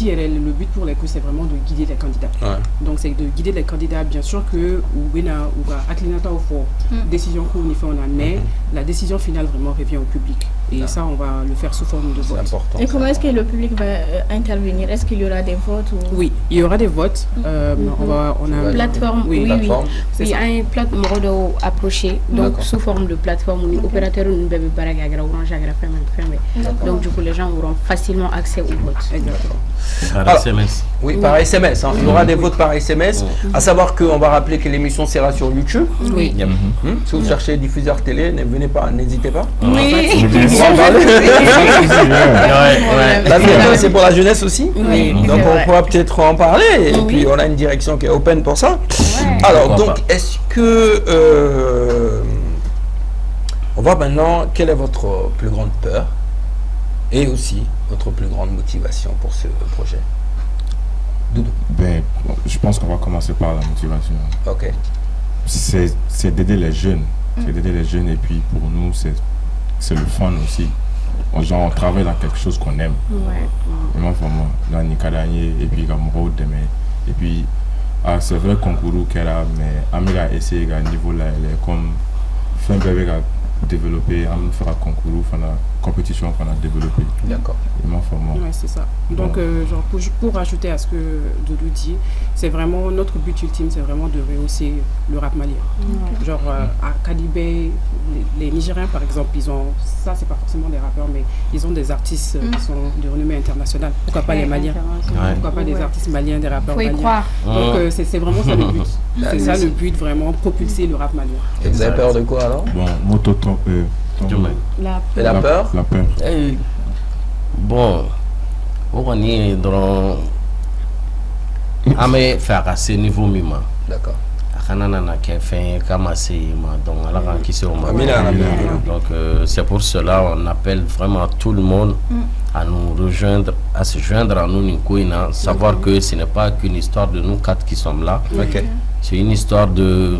et le but pour les coachs c'est vraiment de guider les candidats. Ouais. Donc c'est de guider les candidats, bien sûr que ou acclinateur au fort décision qu'on y fait on a, mais la décision finale vraiment revient au public et ça on va le faire sous forme de C'est vote. important. Et comment est-ce que le public va intervenir? Est-ce qu'il y aura des votes ou... Oui, il y aura des votes. On a Plateforme, Oui, oui, plateforme. C'est oui. ça. Un plateforme approché, donc D'accord. sous forme de plateforme, où opérateur nous bébé baraga orange donc du coup les gens auront facilement accès au vote. Exactement. Par Alors, SMS. Oui, par SMS. Hein. Il y aura des votes par SMS. À savoir qu'on va rappeler que l'émission sera sur YouTube. Oui. Si vous cherchez diffuseur télé, n'hésitez pas. Oui. On va en parler. Ouais. La vidéo, c'est pour la jeunesse aussi. Oui, Donc c'est on vrai. pourra peut-être en parler. Et Oui. puis on a une direction qui est open pour ça. Ouais. Alors, Pourquoi donc, est-ce que... on voit maintenant quelle est votre plus grande peur et aussi votre plus grande motivation pour ce projet. Doudou. Ben, je pense qu'on va commencer par la motivation. Ok. C'est d'aider les jeunes. C'est d'aider les jeunes et puis pour nous, c'est le fun aussi. Genre, on travaille dans quelque chose qu'on aime. Ouais. Vraiment, vraiment. Dans Nikadanye et puis Gamro demain. Et puis, c'est vrai concours qu'elle a, mais Amiga essayé à niveau là, elle est comme fin bébé à développer, à me faire un concours, compétition qu'on a développée. D'accord. Ouais, c'est ça. Donc, genre, pour rajouter à ce que Doudou dit, c'est vraiment notre but ultime, c'est vraiment de rehausser le rap malien. Genre, à Kadibé, les Nigériens, par exemple, ils ont, ça, c'est pas forcément des rappeurs, mais ils ont des artistes qui sont de renommée internationale. Pourquoi pas les Maliens? Pourquoi pas des artistes maliens, des rappeurs maliens? Croire. Donc, c'est vraiment ça le but. C'est ça le but, vraiment, propulser le rap malien. Et vous avez peur de quoi alors? Bon, moto Et la peur? La peur. Bon, on est dans un faire à ce niveau même. D'accord. Donc c'est pour cela on appelle vraiment tout le monde à nous rejoindre, à se joindre à nous Ninkoina, savoir que ce n'est pas qu'une histoire de nous 4 qui sommes là. C'est une histoire de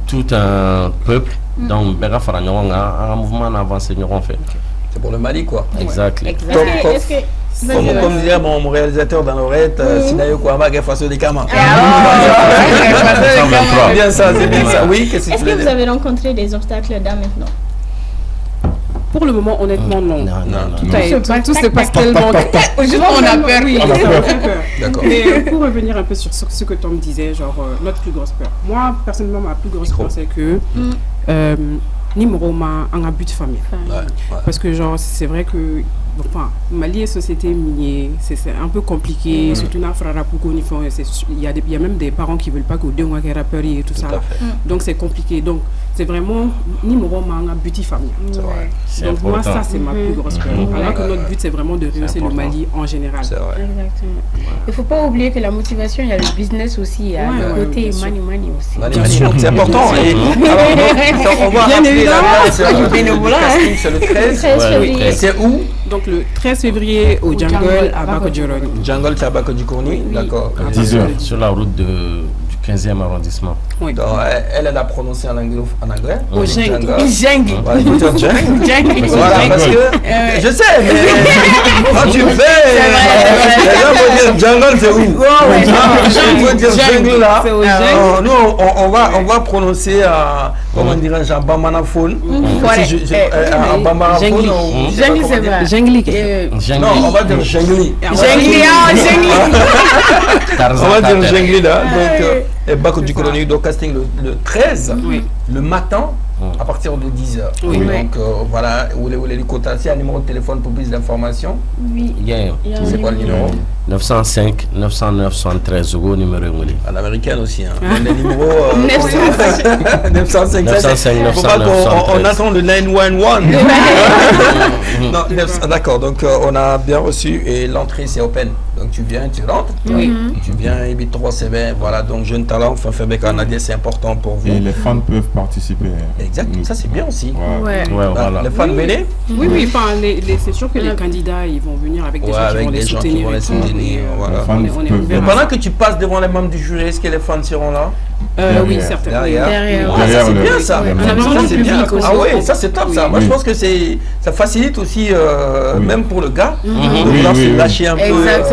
tout un peuple. Donc un mouvement avancé fait. C'est pour le Mali quoi. Exact. Comme disait mon réalisateur dans l'oreille, Sinayo Kouama qui est face au Dekama. C'est bien ça, c'est bien ça. Oui, est-ce que vous avez rencontré des obstacles là maintenant? Pour le moment, honnêtement, non. Tout se passe tellement. On a peur. Oui, D'accord. Mais pour revenir un peu sur ce que Tom disait, genre notre plus grosse peur. Moi, personnellement, ma plus grosse peur, c'est que Nimroma a un but famille. Parce que genre, c'est vrai que enfin, Mali et société minier, c'est un peu compliqué, surtout dans il y a même des parents qui ne veulent pas que deux mois qu'ils rappellent et tout ça. Donc c'est compliqué. Donc c'est vraiment Nimroma a un but famille. Donc important. moi, ça c'est ma plus grosse peur. Alors que notre but c'est vraiment de rehausser le Mali en général. Exactement. Il ne faut pas oublier que la motivation, il y a le business aussi, à côté money aussi. C'est important. Et alors, on va rappeler le casting, c'est le 13 février. C'est où? Donc le 13 février au Jungle à Bakodjoroni. Jungle à Bakodjoroni, d'accord. 10h. Sur la route du 15e arrondissement. Oui. Donc, elle a prononcé en anglais. Au Jungle. Voilà, il faut dire Jungle. Voilà, parce que je sais, mais quand tu fais, les gens vont dire Jungle, c'est où? Il faut dire Jungle là. Nous, on va prononcer, comment dirais-je, en bambanaphone. En bambanaphone. Jengli, c'est vrai. Jengli. Non, on va dire Jengli. Jengli. On va dire Jengli là. Donc, et Bakodjoroni, donc casting le 13, le matin, à partir de 10h. Donc voilà, où les contacter, un numéro de téléphone pour plus d'informations. Oui. C'est quoi le numéro? 905 909 73 euros numéro à l'américaine aussi. Les numéros 905 909 on attend le 911. Non, d'accord, donc on a bien reçu et l'entrée c'est open. Donc tu viens, tu rentres. Tu viens, et 3 CV. Voilà, donc jeune talent, Fanfebe Canadien, c'est important pour vous. Et les fans peuvent participer. Exact, ça c'est bien aussi. Voilà. Les fans venez? Oui, enfin, c'est sûr que les candidats ils vont venir avec des gens qui vont les soutenir. Voilà. Mais pendant que tu passes devant les membres du jury, est-ce que les fans seront là? Oui, certainement. Derrière. Ça c'est bien ça. C'est bien. Ah oui, ça c'est top ça. Moi je pense que ça facilite aussi, même pour le gars, de vouloir se lâcher un peu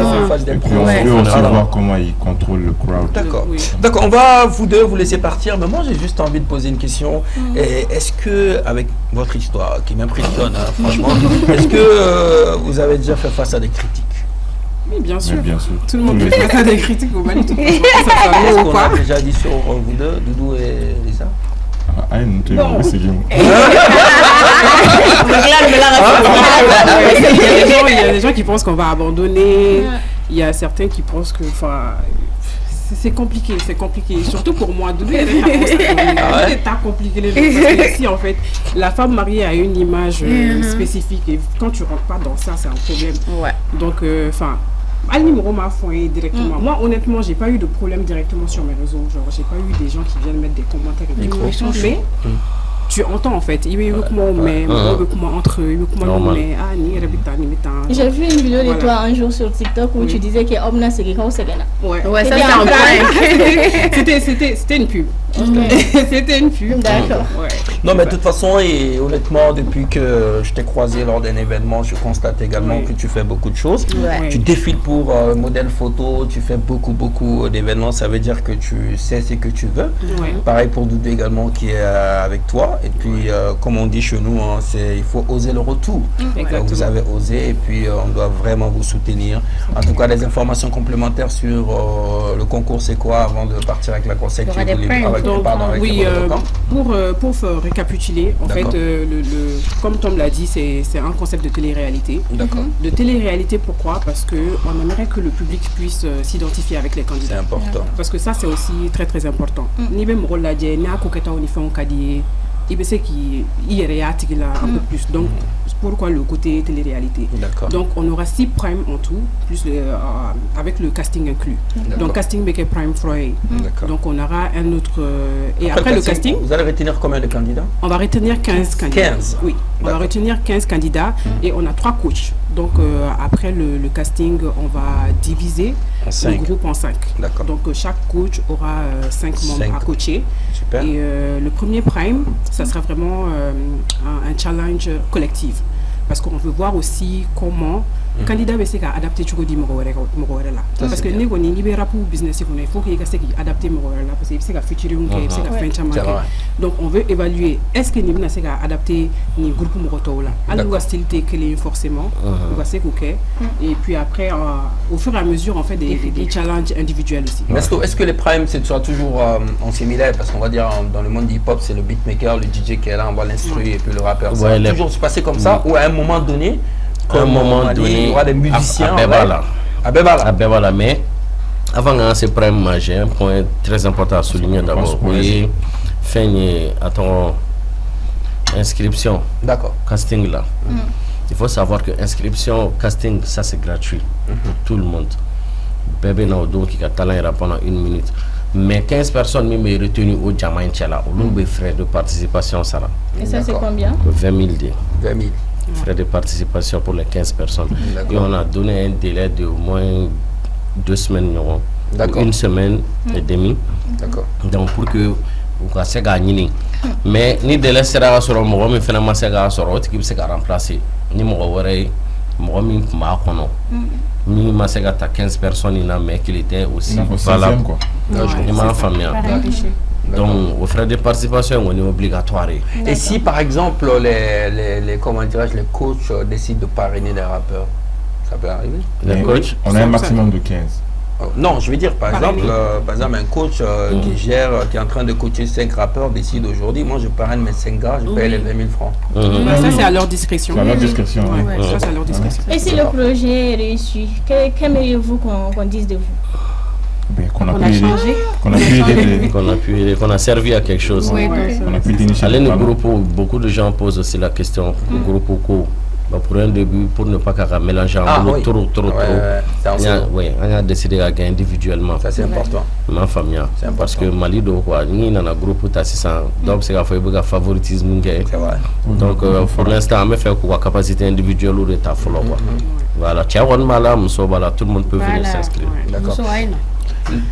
en face des Et puis on peut aussi voir comment ils contrôlent le crowd. D'accord, on va vous deux vous laisser partir, mais moi j'ai juste envie de poser une question. Est-ce que, avec votre histoire qui m'impressionne, franchement, est-ce que vous avez déjà fait face à des critiques? Oui, bien sûr. Bien sûr. Tout le monde fait face à des critiques au Mali. Qu'est-ce qu'on a déjà dit sur vous deux, Doudou et Lisa? Il y a des gens qui pensent qu'on va abandonner. Il y a certains qui pensent que, c'est compliqué. Surtout pour moi, Doudou, c'est compliqué les gens. Parce que ici, en fait, la femme mariée a une image spécifique et quand tu rentres pas dans ça, c'est un problème. Donc, Al-Nimro m'a fourni directement. Moi, honnêtement, j'ai pas eu de problème directement sur mes réseaux. Genre, j'ai pas eu des gens qui viennent mettre des commentaires et des choses. Mais tu entends en fait. J'ai vu une vidéo de toi un jour sur TikTok où tu disais que Omna c'est quelqu'un au Sénégal. Ouais, ça c'est un point. C'était une pub. C'était une pub. D'accord. Ouais. Non, mais de toute façon, et honnêtement, depuis que je t'ai croisé lors d'un événement, je constate également que tu fais beaucoup de choses. Ouais. Tu défiles pour modèle photo, tu fais beaucoup d'événements, ça veut dire que tu sais ce que tu veux. Ouais. Pareil pour Doudou également qui est avec toi. Et puis, comme on dit chez nous, hein, il faut oser le retour. Exactement. Donc, vous avez osé et puis on doit vraiment vous soutenir. En tout cas, les informations complémentaires sur le concours, c'est quoi avant de partir avec la conseil Il y aura des primes. Oui, pour récapituler, en fait, comme Tom l'a dit, c'est un concept de télé-réalité. D'accord. De télé-réalité, pourquoi? Parce qu'on aimerait que le public puisse s'identifier avec les candidats. C'est important. Parce que ça, c'est aussi très important. Ni même rôle là, ni à coqueta on y fait un cadet, il sait qu'il y a un peu plus. Donc, pourquoi le côté télé-réalité? D'accord. Donc, on aura 6 primes en tout, plus avec le casting inclus. Donc, casting Beke Prime Freud. D'accord. Donc, on aura un autre. Et après le casting, vous allez retenir combien de candidats? on va retenir 15 candidats. 15. Oui, on va retenir 15 candidats et on a 3 coachs. Donc, après le casting, on va diviser le groupe en 5. D'accord. Donc, chaque coach aura 5 membres à coacher. Super. Et le premier prime, ça sera vraiment un challenge collectif. Parce qu'on veut voir aussi comment le candidat va s'adapter à là. Parce que nous, on est pour business, il faut qu'il s'adapte là. Parce qu'il faut featuring, il faut faire donc, on veut évaluer est-ce que nous sommes adaptés au groupe là. Alors, style clé forcément. Et puis après, au fur et à mesure, on fait des challenges individuels aussi. Est-ce que les primes, c'est toujours en similaire? Parce qu'on va dire, dans le monde du hip-hop, c'est le beatmaker, le DJ qui est là, on va l'instruire, et puis le rappeur. Ça va toujours se passer comme ça, ou à un moment donné, il y aura des musiciens. Voilà, mais avant ces primes, j'ai un point très important à souligner d'abord. Oui, ton inscription. D'accord. Casting là. Il faut savoir que inscription, casting, ça c'est gratuit pour tout le monde. Bébé Naodo qui a talent pendant 1 minute. Mais 15 personnes même retenues au Jamaïn Tchala, au nombre de frais de participation, ça là. Et ça c'est combien? 20 000 dé. 20 000. Frais de participation pour les 15 personnes. Et on a donné un délai de au moins 2 semaines, ou 1 semaine et demie. D'accord. Donc pour que vous puissiez gagner. Mais ni délai sera sur le moment, mais finalement c'est sur l'autre qui va remplacer. Ni mon oreille, mon mi ma kono. Ni ma sega ta 15 personnes mais qu'il était aussi valable. Ni ma famille. Donc, aux frais de participation, on est obligatoire. Et si par exemple les coachs décident de parrainer les rappeurs, ça peut arriver? Les coachs, on a un maximum de 15. Non, je veux dire, par exemple, un coach qui est en train de coacher 5 rappeurs décide aujourd'hui, moi je parraine mes 5 gars, je paye les 20 000 francs. Ça c'est à leur discrétion. C'est à leur discrétion. Ça c'est à leur discrétion. Et si le projet est réussi, qu'aimeriez-vous qu'on dise de vous? Qu'on a pu aider, qu'on a servi à quelque chose. Qu'on a pu dénicher. Allez, le groupe, beaucoup de gens posent aussi la question, le groupe pour un début, pour ne pas mélanger trop. On a décidé à gagner individuellement. Ça c'est important. Ma famille. Parce que Mali, nous avons un groupe qui donc c'est un favoritisme. Donc pour l'instant, on fait quoi capacité individuelle ou l'état follow. Voilà, tout le monde peut venir s'inscrire. D'accord.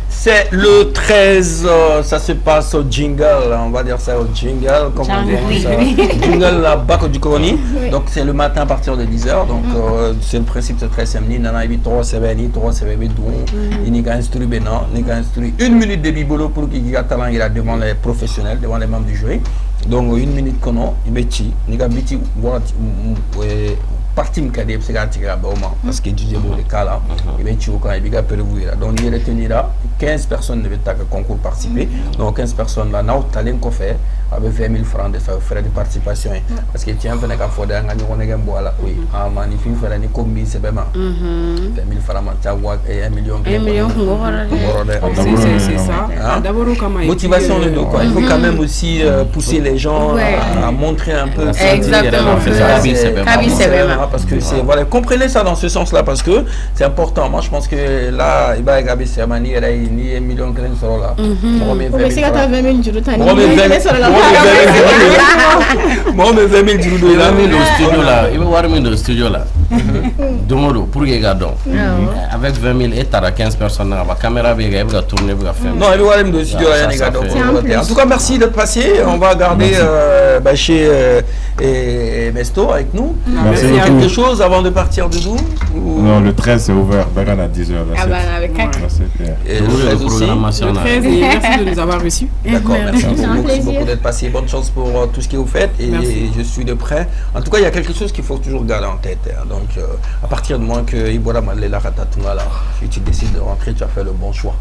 C'est le 13, ça se passe au jingle, on va dire ça au jingle, comme on dit, jingle la Bako du Koni. Donc c'est le matin à partir de 10h, donc c'est le principe, c'est très simple. Nana il 3 7 3 7 il n'y a instruit Bénin, il n'y a instruit 1 minute de bibolo pour qu'il y ait talent devant les professionnels, devant les membres du jury. Donc 1 minute qu'on a, il y a biti partie m'kade c'est parce que DJ Bo le cas là il va tuer quand il va prévu donc il retenira 15 personnes ne veulent concours participer donc 15 personnes là n'a talent qu'on fait avec 20 000 francs de frais de participation parce que tiens venez qu'à faire des gagnants voilà oui en magnifique faire une combi c'est vraiment 20 000 francs et 1 million c'est ça d'abord motivation de quoi il faut quand même aussi pousser les gens à montrer un peu exactement parce que c'est voilà, comprenez ça dans ce sens-là parce que c'est important. Moi, je pense que là, il va y avoir ni 1 million de là. Mais c'est quand tu as 20 000 euros, tu as 20 000 Moi, mes 20 000 du Il a mis le studio là. Il va voir le studio là. Domodo, pour les gars donc. Avec 20 000 et t'as 15 personnes là. La caméra il va tourner, il va faire. Non, il va voir le studio là, les gars. En tout cas, merci d'être passé. On va garder chez Mesto avec nous. Merci Il y a beaucoup. quelque chose avant de partir de nous Non, le 13 c'est ouvert. Bagan à 10h. Ah bah avec Merci. Et Le le 13 aussi. programmation là. Très et merci de nous avoir reçus. D'accord, merci C'est un beaucoup, plaisir. d'être passé. Bonne chance pour tout ce que vous faites et Merci. je suis de près. En tout cas, il y a quelque chose qu'il faut toujours garder en tête. Hein. Donc, à partir du moment que Ibola Malela Ratatunga là, si tu décides de rentrer, tu as fait le bon choix.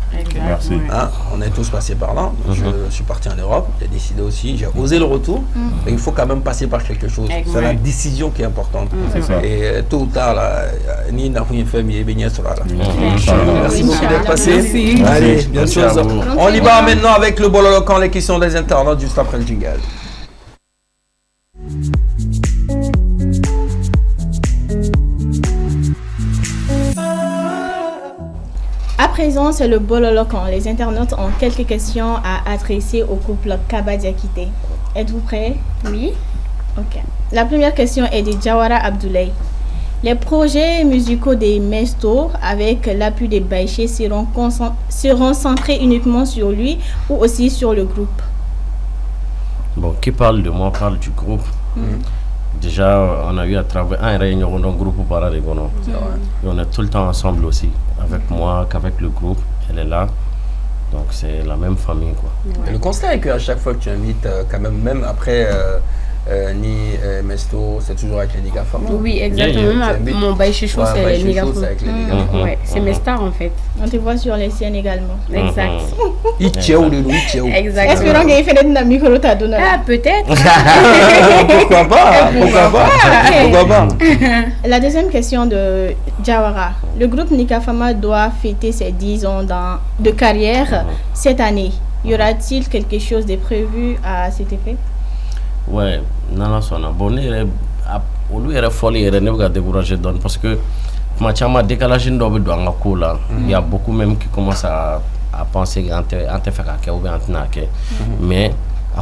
Merci. Hein, on est tous passés par là. Donc, je suis parti en Europe, j'ai décidé aussi, j'ai osé le retour, mais il faut quand même passer par quelque chose. C'est la décision qui est importante. C'est ça. Et tôt ou tard, là, ni n'a rien fait, mais il sera là. Inch'Allah. Merci beaucoup d'être passé. Merci. Allez, bien Merci sûr. à vous. On y va maintenant avec le bololo quand les questions des internautes juste après le jingle. À présent, c'est le Bololokan. Les internautes ont quelques questions à adresser au couple Kaba Diakité. Êtes-vous prêts? Oui. Ok. La première question est de Jawara Abdoulaye. Les projets musicaux des Mesto, avec l'appui des Baïché, seront centrés uniquement sur lui ou aussi sur le groupe? Bon, qui parle de moi parle du groupe. Déjà, on a eu à travailler un réunion dans le groupe pour parler de Gono. Et on est tout le temps ensemble aussi, avec moi, qu'avec le groupe. Elle est là. Donc, c'est la même famille, quoi. Et le constat est qu'à chaque fois que tu invites, quand même après Mesto, c'est toujours avec les Niga Fama. Oui, exactement. Yeah. Mon bail chouchou, c'est les Niga c'est avec les Niga Fama. Ouais, c'est mes stars en fait. On te voit sur les siennes également. Exact. Itcheo de Itcheo. Exactement. Espérons qu'il fait des micro ta donne. Ah, peut-être. Pourquoi pas? Pourquoi pas? Pourquoi pas? La deuxième question de Jawara. Le groupe Nika Fama doit fêter ses 10 ans de carrière cette année. Y aura-t-il quelque chose de prévu à cet effet? Ouais, non, bon, on lui est folie et ne va décourager donne parce que ma décalage dans le là, il y a beaucoup même qui commencent à penser qu'en fait ou bien mais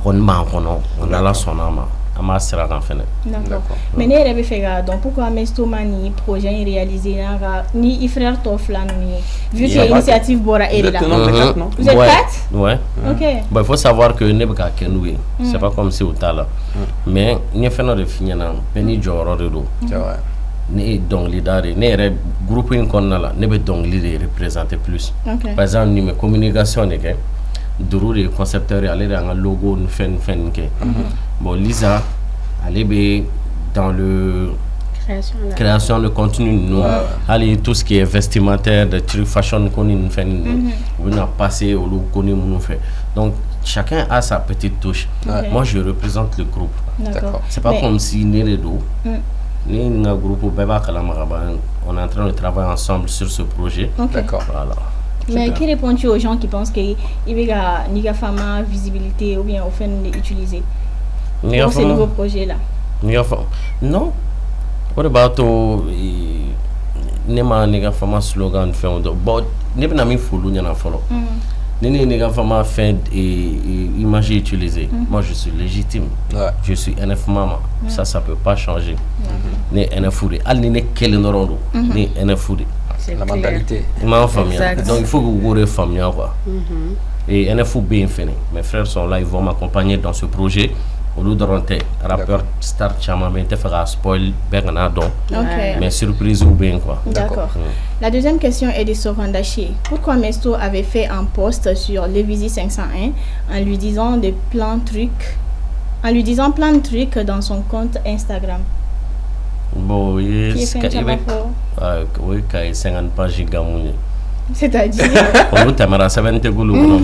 on a la sonama. D'accord. Mais ne rêve faire donc pourquoi Mesto Mani projet réalisé ni i frère Toflan ni vu que l'initiative Bora est là. Vous êtes quatre? Ouais. OK. Bon, il faut savoir que ne pas kenoué. C'est pas comme si au tala. Mais ni fait no de finir na peni joro de do. C'est vrai. Ni donc lidare ne groupe in konnala ne be donc li représenter plus. OK. Par exemple ni me communication ne ke duru de concepteur aller dans le logo nous fait ke. Bon Lisa elle est dans le création de contenu nous allez tout ce qui est vestimentaire de trucs fashion qu'on nous fait on a passé au look qu'on nous fait donc chacun a sa petite touche. Moi je représente le groupe. D'accord. C'est pas comme si ni les deux ni un groupe on est en train de travailler ensemble sur ce projet. D'accord. Voilà. Mais qui répond-tu aux gens qui pensent qu'il y a Niga Fama visibilité ou bien au fait d'utiliser pour ces nouveaux projets là? Non. What about Nema Niga Fama slogan fait bon ne pas mis follow nyana follow. Niga Fama fait image utilisée. Moi je suis légitime. Je suis NF Mama. Ça peut pas changer. Ni NF Foudé. Al ni ne kele norondo. Ni NF Foudé. La mentalité. Donc il faut que vous ayez famille quoi. Et NFO bien fini. Mes frères sont là, ils vont m'accompagner dans ce projet. Au lieu de rentrer, rappeur start chama mais te fera spoil berna donc. Mais surprise ou bien quoi. D'accord. La deuxième question est de Sorandaché. Pourquoi Mesto avait fait un post sur Levizy 501 en lui disant plein de trucs dans son compte Instagram? Bon, oui, quand il 50 pages gamouni. C'est-à-dire on nous t'aimera 70 goulou. En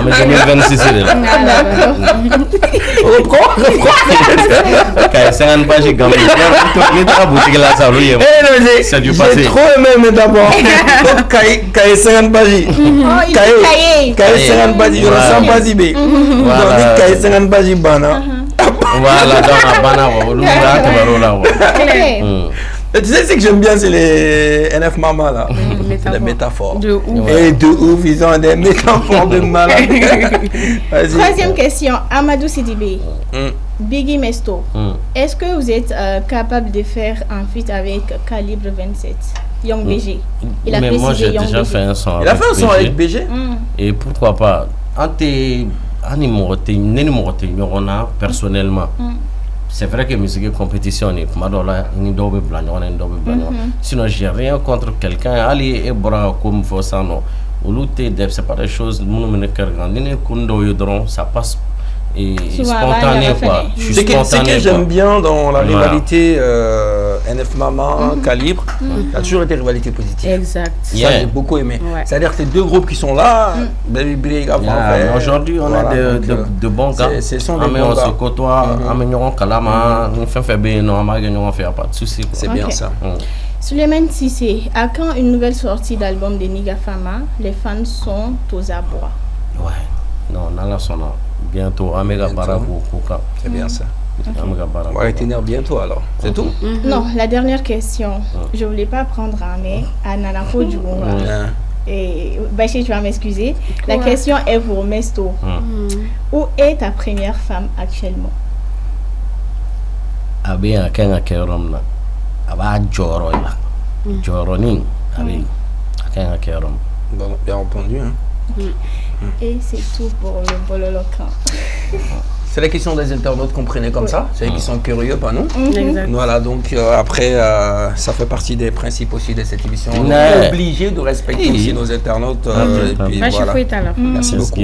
2026 là. Quand il 50 pages gamouni. Il est à boutique là ça lui. C'est du passé. J'ai trop aimé mais d'abord quand il 50 pages. Quand il 50 pages, il ressemble pas si bien. Donc quand il 50 pages bana. Voilà, dans la banane, Et tu sais, ce que j'aime bien, c'est les NF Mama là. C'est les métaphores. De ouf. Et de ouf, ils ont des métaphores de malade. Vas-y. Troisième question, Amadou Sidibé. Mm. Biggie Mesto, est-ce que vous êtes capable de faire un feat avec Calibre 27, Young BG? Il a Mais moi, précisé j'ai Young déjà BG. fait un son Il a fait un son avec BG. Et pourquoi pas personnellement. C'est vrai que musique compétition sinon j'ai rien contre quelqu'un aller et bras comme faut ça non c'est pas des choses ça passe et spontané quoi. C'est que j'aime bien dans la rivalité NF Mama, Calibre, ça a toujours été rivalité positive. Exact. Ça j'ai beaucoup aimé. C'est-à-dire que ces deux groupes qui sont là, Baby Big, aujourd'hui on a de bons gars. On se côtoie, on Kalama, on fait bien, on fait pas de soucis. C'est bien ça. Suleiman Sissé, à quand une nouvelle sortie d'album de Niga Fama? Les fans sont aux abois. Ouais, non, on a la son bientôt, Amega Barabou, Koka. C'est bien ça. On va retenir bientôt alors, c'est tout? Non, la dernière question. Je voulais pas prendre un mais à Nanako du Et Bachir, tu vas m'excuser. La question est pour Mesto. Où est ta première femme actuellement? Abia Kenga Kerom. Aba Joro là. Joroni. Abi Kenga Kerom. Bon, bien entendu. Hein. Et c'est tout pour le Bololokan. C'est la question des internautes qu'on prenait comme ça. C'est eux qui sont curieux, pas nous. Exact. Voilà, donc après, ça fait partie des principes aussi de cette émission. On est obligé de respecter aussi nos internautes. Et puis, voilà. Merci beaucoup.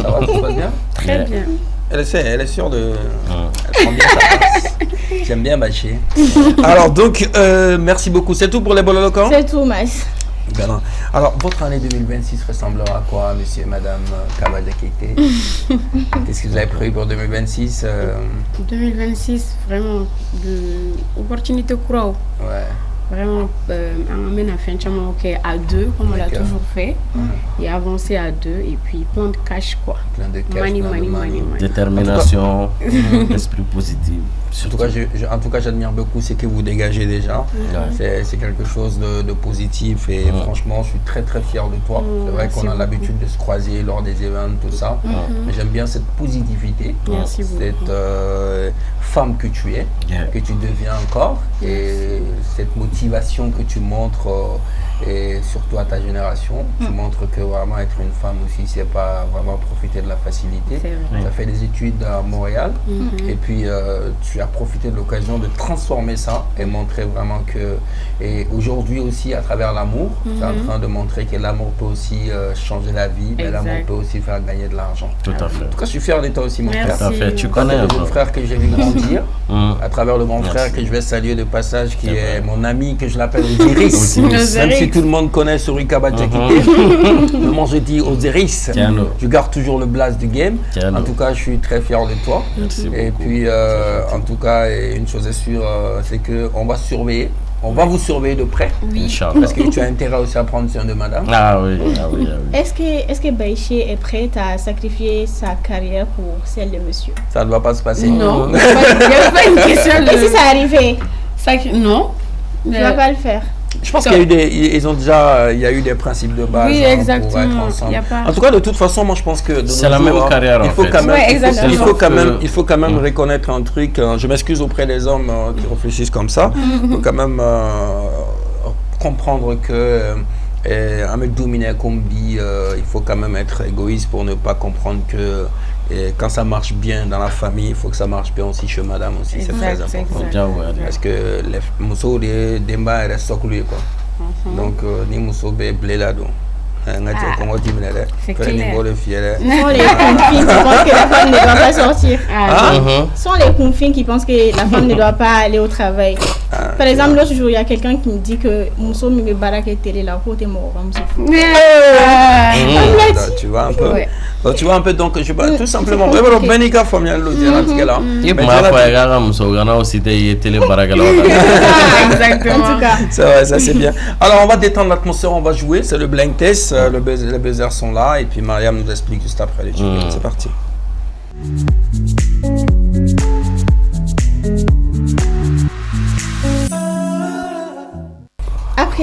Ça va, tout se passe bien? Très bien. Elle est sûre de... Elle prend bien sa place. J'aime bien Baché. Alors donc, merci beaucoup. C'est tout pour les Bololocans? C'est tout, Mas. Bien. Alors, votre année 2026 ressemblera à quoi, monsieur et madame Kabadiakité? Qu'est-ce que vous avez prévu pour 2026 2026, vraiment, de opportunité courante. Ouais. Vraiment, on amène à faire à deux, comme on l'a toujours fait, et avancer à deux, et puis plein de cash, quoi. Plein de cash, money. Détermination, esprit positif. En tout cas, j'admire beaucoup ce que vous dégagez déjà. C'est quelque chose de positif et franchement, je suis très très fier de toi. C'est vrai qu'on a l'habitude de se croiser lors des événements, tout ça. Mais j'aime bien cette positivité, cette femme que tu es, que tu deviens encore, et cette motivation que tu montres, et surtout à ta génération. Tu montres que vraiment être une femme aussi, c'est pas vraiment profiter de la facilité. Tu as fait des études à Montréal, et puis tu as profité de l'occasion de transformer ça et montrer vraiment que, et aujourd'hui aussi à travers l'amour, tu es en train de montrer que l'amour peut aussi changer la vie, mais l'amour peut aussi faire gagner de l'argent. Tout à fait. En tout cas, je suis fier de toi aussi, mon frère. Tout à fait. Tu connais le grand frère que j'ai vu grandir, à travers le grand frère que je vais saluer de passage, qui est mon ami, que je l'appelle Osiris. Même si tout le monde connaît Sori Kabadiakité, moi je dis Osiris. Tu gardes toujours le blast du game. En tout cas, je suis très fier de toi. Et puis, en tout cas, une chose est sûre, c'est qu'on va surveiller. On va vous surveiller de près. Parce que tu as intérêt aussi à prendre soin de madame. Ah oui. Est-ce que Baïché est prête à sacrifier sa carrière pour celle de monsieur? Ça ne va pas se passer. Non. Il n'y a pas une question de... Et si ça arrivait? Non. Tu ne vas pas le faire? Je pense qu'il y a eu il y a eu des principes de base pour être ensemble. En tout cas, de toute façon, moi je pense que c'est la même carrière. Il faut quand même reconnaître un truc. Je m'excuse auprès des hommes qui réfléchissent comme ça. Il faut quand même comprendre que Ahmed Dominé Kombi, il faut quand même être égoïste pour ne pas comprendre que quand ça marche bien dans la famille, il faut que ça marche bien aussi chez madame aussi. C'est très important. Parce que les mousseaux de Demba restent soculés quoi. Donc ni mousseaux blé là donc. C'est clair. Sont les confins qui pensent que la femme ne doit pas sortir. Sont les confins qui pensent que la femme ne doit pas aller au travail. Par exemple, l'autre jour, il y a quelqu'un qui me dit que Mousso me baraque télé là côté mort. Tu vois un peu. Donc, tu vois un peu, donc je sais tout simplement. Benika familial là. Exactement. En tout cas. Ça c'est bien. Alors on va détendre l'atmosphère, on va jouer. C'est le blind test. Les buzzers sont là et puis Mariam nous explique juste après les jeux. C'est parti.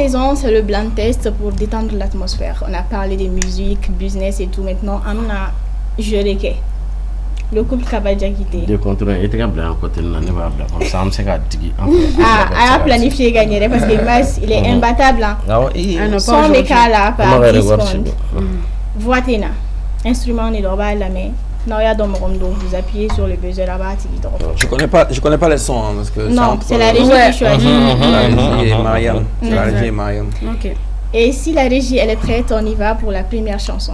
présent, c'est le blind test pour détendre l'atmosphère. On a parlé des musiques, business et tout. Maintenant, on a juré que le couple Kabadjakité. De contrôle, et très bien, côté de la comme ça, on s'est gâté. Ah, a planifié gagner parce qu'il il est imbattable. Son méca là, par 10 secondes. Voitena, instrument n'est pas la main. Non, il y a dans mon donc vous appuyez sur le buzzer là-bas. Je connais pas les sons hein, parce que non, c'est la régie qui choisit. La régie et Mariam. C'est la régie et Mariam. Ok. Et si la régie elle est prête, on y va pour la première chanson.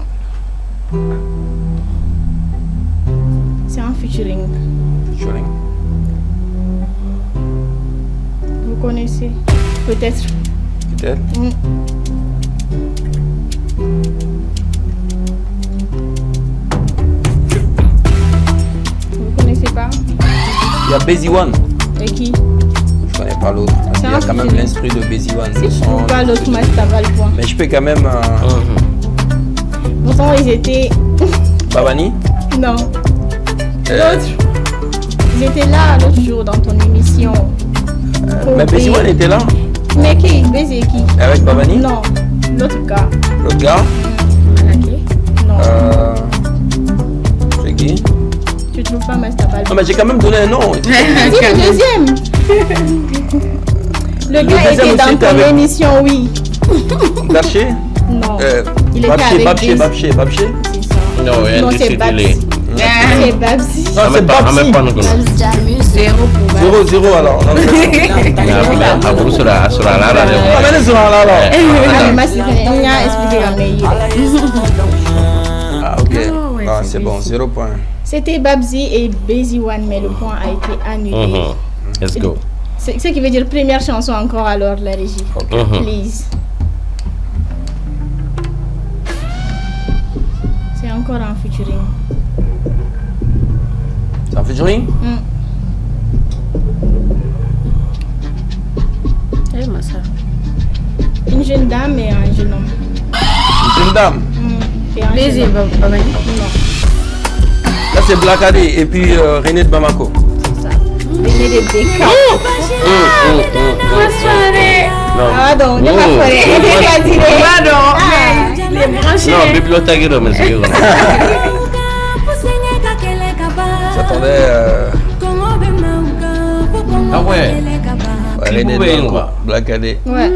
C'est un featuring. Featuring. Vous connaissez? Peut-être. Peut-être. Pas. Il y a Busy One. Et qui? Je connais pas l'autre. Il y a quand même l'instru de Busy One. Si je trouve pas l'autre, moi ça va le point. Mais je peux quand même. Pourtant ils étaient. Babani? Non. L'autre. Ils étaient là l'autre jour dans ton émission. Mais Busy One était là. Mais qui? Busy qui? Avec Babani? Non. L'autre gars. L'autre gars? Non. C'est qui? Tu trouves pas Mastabal? Non mais j'ai quand même donné un nom. C'est le deuxième. Le gars était dans ton émission, oui. Darché? Non. Il était avec Babché. Non, c'est Babsi. C'est Babsi. Non, c'est Babsi. 0 alors. Ah ok. Ah, c'est bon, 0 point. C'était Babsi et Busy One, mais le point a été annulé. Let's go. Ce qui veut dire première chanson encore alors la régie. Please. C'est encore un featuring. C'est un featuring? Une jeune dame et un jeune homme. Une jeune dame? Busy, Babani? Non. Là c'est Blakadé et puis René de Bamako. C'est ça. René de Beka. Ah donc, de non, bibliothèque de monsieur. J'attendais. Ah ouais. René de Bamako. Blakadé. Ouais.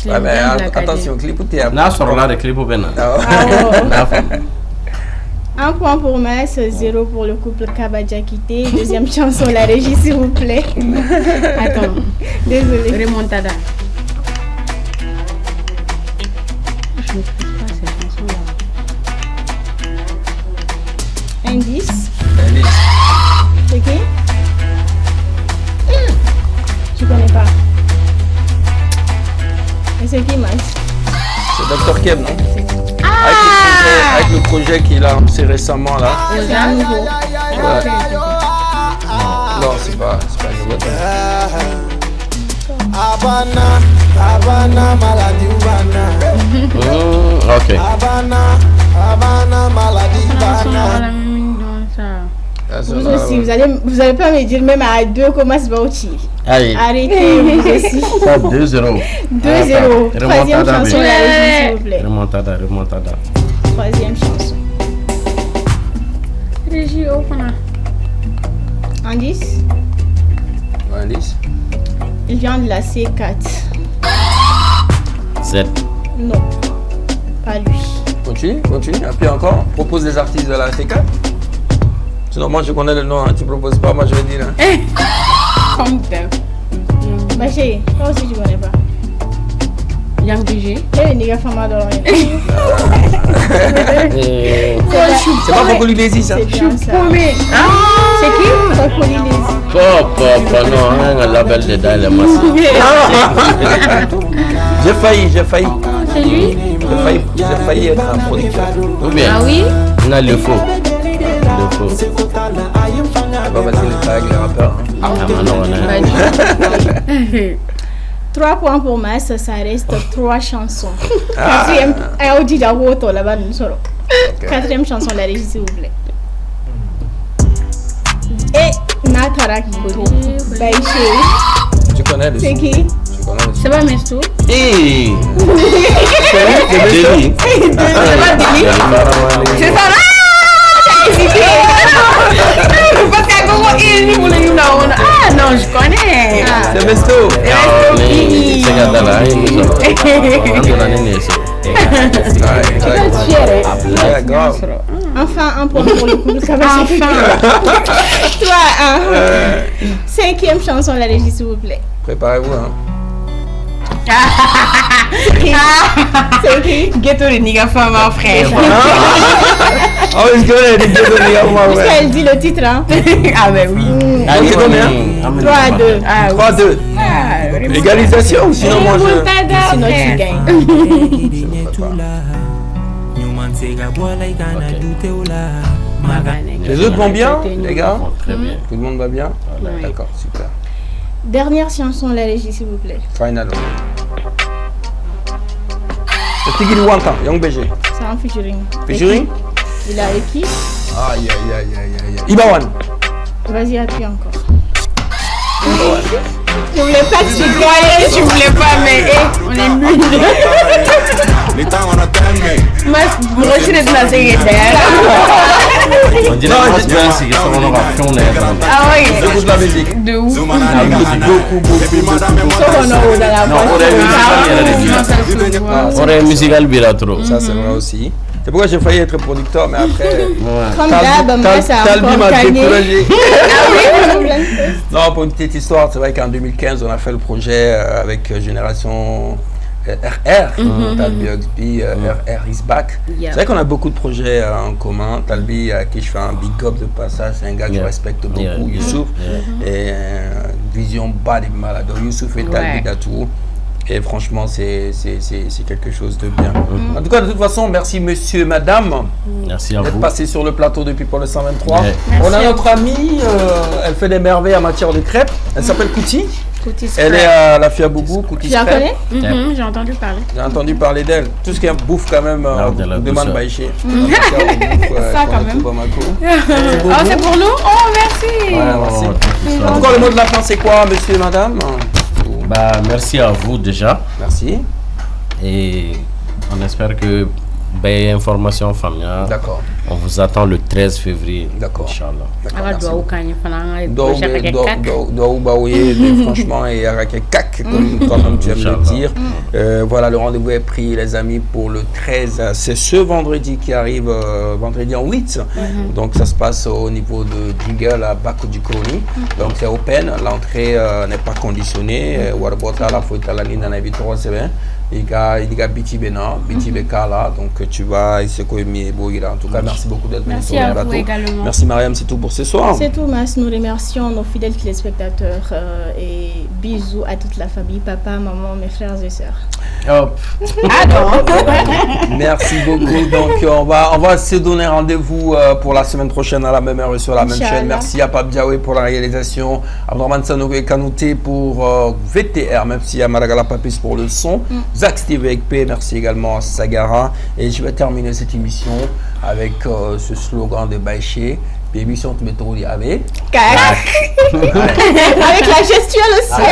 Ouais, mais attention, clip ou théâtre? Là, sur là, le clip ou bien. Un point pour Mas, 0 pour le couple Kabadjakité. Deuxième chanson, la régie, s'il vous plaît. Attends, désolé. Remontada. Je ne trouve pas cette chanson-là. Indice. C'est qui? Je connais pas. Et c'est qui, Mas? C'est Dr Kev, non? Avec le projet qu'il a lancé récemment là. C'est un nouveau. Ouais. Non, c'est pas nouveau. Ok. Vous aussi, vous allez pas me dire même à 2 comment c'est Bauchi. Allez. Arrêtez, vous aussi. 2-0. 2-0. Troisième chanson, la régie, s'il vous plaît. Remontada. Troisième chanson. Régie, Indice. Indice. Il vient de la C4. Z. Non, pas lui. Continue. Appuie encore. Propose des artistes de la C4. Sinon, moi je connais le nom. Hein. Tu proposes pas, moi je vais dire. Hein. Comme t'es. Ma chérie, toi aussi tu connais pas. Yang BG. Eh, Niga Fama dans rien. C'est pas Fokoli Lazy ça. C'est bien ça. C'est qui? Fokoli Lazy. Papa, non, un label de dans les masses. J'ai failli. C'est lui? J'ai failli être un producteur. Ou bien? Ah oui? On a le faux. C'est pas facile de travailler avec les rappeurs. Hein. Non. 3 points pour Mas, ça reste 3 chansons. Quatrième, là-bas, nous serons. Quatrième chanson, la régie, s'il vous plaît. Et Natarak Baïché. Tu connais le C'est son? qui? Tu C'est pas Mesto? Hey! C'est pas Deli? C'est ça là? Parce qu'à Gogo, ah non, je connais. C'est Mesto. C'est Gadala. Enfin, un point pour le couple Kabadjaki. Toi, 5e chanson, la régie, s'il vous plaît. Préparez-vous, hein. C'est qui? Ghetto de Niga Fama, frère. Ah oui, je connais les deux de Puisqu'elle dit le titre, hein. Ah ben oui. C'est combien? 3-2. 3-2. Égalisation ou sinon moi je... Sinon tu gagnes. Les autres vont bien, les gars? Très bien. Tout le monde va bien? D'accord, super. Dernière chanson, la régie, s'il vous plaît. Final. C'est Tigil Wanta, Young BG. C'est un featuring. Featuring? Il a avec qui? Aïe. Ibawan. Vas-y, appuie encore. Je voulais pas que tu gagnes, Tu voulais pas, mais on est nuls. Mas broche de la secrétaire. On dirait que c'est bien, c'est que ça on aura fait, on est Ah oui. J'écoute la musique. De ouf. Beaucoup. On aurait musical Biratro. Ça c'est vrai aussi. C'est pourquoi j'ai failli être producteur, mais après... Comme d'hab, moi ça a Talbi encore m'a gagné. découragé. Ah oui, Non, pour une petite histoire, c'est vrai qu'en 2015, on a fait le projet avec Génération RR, Talbi Oxby, RR is back. Yeah. C'est vrai qu'on a beaucoup de projets en commun. Talbi, à qui je fais un big up de passage, c'est un gars que je respecte beaucoup, Youssouf. Et vision bas des malades. Donc Youssouf et Talbi Datou. Et franchement, c'est quelque chose de bien. En tout cas, de toute façon, merci monsieur, madame. Merci à D'être vous. passé sur le plateau depuis pour le 123. Ouais. On a notre amie, elle fait des merveilles en matière de crêpes. Elle s'appelle Kouti. Kouti Elle est à la Fia Boubou, Kouti Tu la Scrap. connais? J'ai entendu parler. J'ai entendu parler d'elle. Tout ce qui est bouffe quand même, de la demande douceur. Baïché. Ça, quand même. Oh, c'est pour nous? Oh, merci. Merci. Oh, En tout cas, le mot de la fin, c'est quoi, monsieur et madame? bah, merci à vous déjà. Merci. Et on espère que ben, information familiale. D'accord. On vous attend le 13 février. D'accord. Inch'Allah. Franchement, et avec un cac, comme tu aimes le dire. Voilà, le rendez-vous est pris, les amis, pour le 13. C'est ce vendredi qui arrive, vendredi en 8. Donc, ça se passe au niveau de Jingle à Bakou du Koni. Donc, c'est open. L'entrée n'est pas conditionnée. Warbota, la faute à la ligne en invité, c'est bien. Il y a Biti Bena, Biti Bekala. Donc, tu vas, il se connaît. En tout cas, merci beaucoup d'être venu sur le plateau. Également. Merci Mariam, c'est tout pour ce soir. C'est tout, Mas. Nous remercions nos fidèles téléspectateurs et bisous à toute la famille, papa, maman, mes frères et sœurs. Hop. Merci beaucoup. Donc, on va se donner rendez-vous pour la semaine prochaine à la même heure et sur la même chaîne. Merci à Pape Diaoué pour la réalisation, à Abdourahmane Sanogo Kanouté pour VTR, même si à Maragala Papis pour le son. Zach Steve avec P, merci également à Sagara. Et je vais terminer cette émission avec ce slogan de Baïché. Puis émission tu métro avec. Avec la gestuelle aussi.